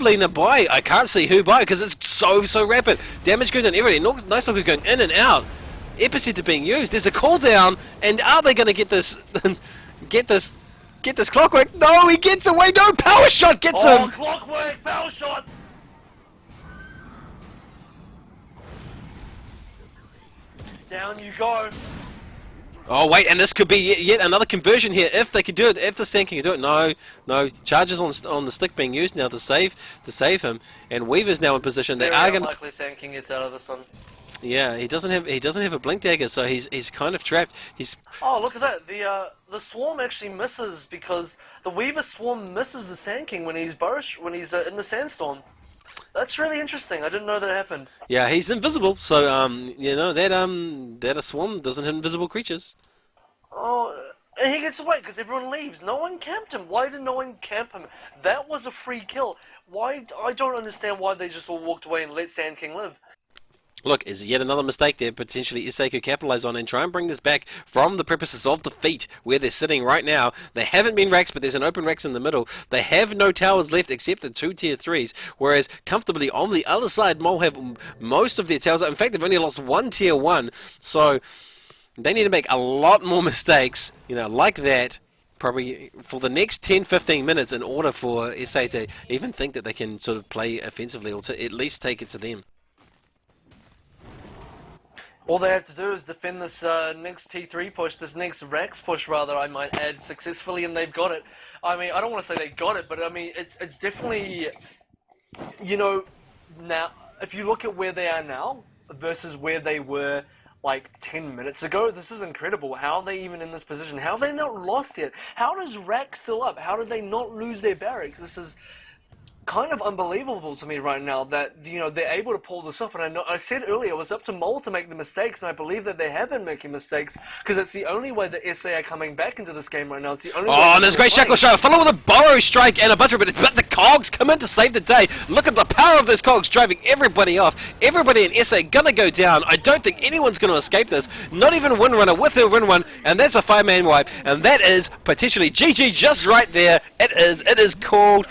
Lena by, I can't see who by, because it's so rapid. Damage going down everywhere. Nightstalker going in and out. Epicenter being used. There's a cooldown, and are they going to get this? get this Clockwork? No, he gets away. No, Power Shot gets him. Clockwork, Power Shot. Down you go. Oh wait, and this could be yet another conversion here if they could do it. If the Sand can do it, no charges on the stick being used now to save him, and Weaver's now in position. They are going. Likely Sand King gets out of this one. Yeah, he doesn't have a blink dagger, so he's kind of trapped. He's. Oh, look at that! The swarm actually misses because the Weaver swarm misses the Sand King when he's in the sandstorm. That's really interesting. I didn't know that happened. Yeah, he's invisible, so you know that a swarm doesn't hit invisible creatures. Oh, and he gets away because everyone leaves. No one camped him. Why did no one camp him? That was a free kill. Why? I don't understand why they just all walked away and let Sand King live. Look, is yet another mistake there potentially SA could capitalize on and try and bring this back from the purposes of the feet where they're sitting right now. They haven't been Rex, but there's an open Rex in the middle. They have no towers left except the 2 tier 3s, whereas comfortably on the other side, MOL have most of their towers. In fact, they've only lost 1 tier 1, so they need to make a lot more mistakes, like that, probably for the next 10-15 minutes in order for SA to even think that they can sort of play offensively or to at least take it to them. All they have to do is defend this next T3 push, this next Rax push rather, I might add, successfully, and they've got it. I mean, I don't want to say they got it, but I mean, it's definitely, now, if you look at where they are now versus where they were like 10 minutes ago, this is incredible. How are they even in this position? How are they not lost yet? How does Rax still up? How did they not lose their barracks? This is kind of unbelievable to me right now that they're able to pull this off. And I said earlier it was up to MOL to make the mistakes, and I believe that they have been making mistakes because it's the only way that SA are coming back into this game right now. It's the only way. And there's a great Shackle Show, follow with a Burrow Strike and a bunch of it, but the cogs come in to save the day. Look at the power of those cogs driving everybody off. Everybody in SA gonna go down. I don't think anyone's gonna escape this, not even Windrunner with her Win-1, and that's a 5-man wipe, and that is potentially GG just right there. It is called.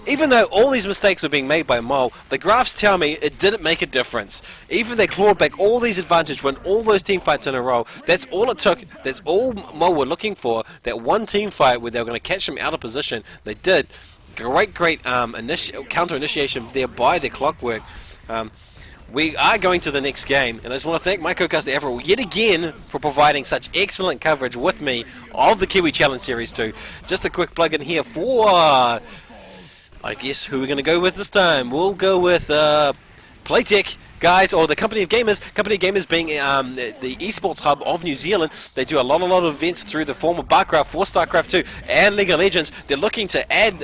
Even though all these mistakes were being made by MOL, the graphs tell me it didn't make a difference. Even they clawed back all these advantage, won all those team fights in a row. That's all it took. That's all MOL were looking for. That one team fight where they were going to catch them out of position. They did. Great counter initiation there by the Clockwork. We are going to the next game, and I just want to thank my co-caster Avril yet again for providing such excellent coverage with me of the Kiwi Challenge Series 2. Just a quick plug in here for I guess who we're going to go with this time? We'll go with Playtech, guys, or the Company of Gamers. Company of Gamers being the esports hub of New Zealand. They do a lot of events through the form of Barcraft, for StarCraft 2, and League of Legends. They're looking to add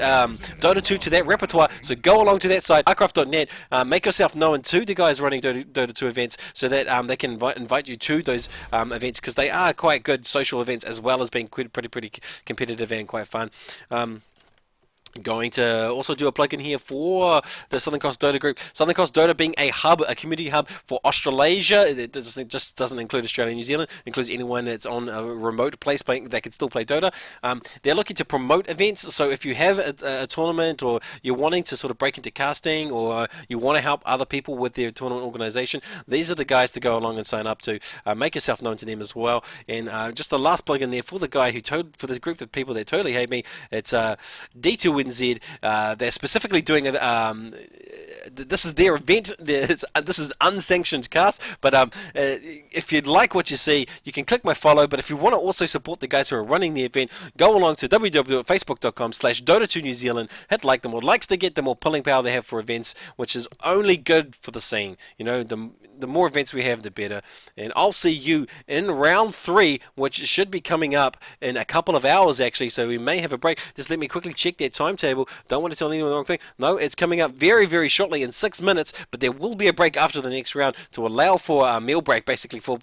Dota 2 to that repertoire, so go along to that site, barcraft.net. Make yourself known to the guys running Dota 2 events so that they can invite you to those events, because they are quite good social events as well as being pretty competitive and quite fun. Going to also do a plug-in here for the Southern Cross Dota group. Southern Cross Dota being a hub, a community hub for Australasia. It just doesn't include Australia and New Zealand. It includes anyone that's on a remote place playing that can still play Dota. They're looking to promote events, so if you have a tournament, or you're wanting to sort of break into casting, or you want to help other people with their tournament organization, these are the guys to go along and sign up to. Make yourself known to them as well. And just the last plug-in there for the guy for the group of people that totally hate me, it's D2WinZ. They're specifically doing it. This is their event. This is unsanctioned cast. But if you'd like what you see, you can click my follow. But if you want to also support the guys who are running the event, go along to www.facebook.com/Dota2 New Zealand. Hit like. The more likes they get, the more pulling power they have for events, which is only good for the scene. You know, the more events we have, the better. And I'll see you in round 3, which should be coming up in a couple of hours, actually. So we may have a break. Just let me quickly check that timetable. Don't want to tell anyone the wrong thing. No, it's coming up very shortly in 6 minutes. But there will be a break after the next round to allow for a meal break, basically, for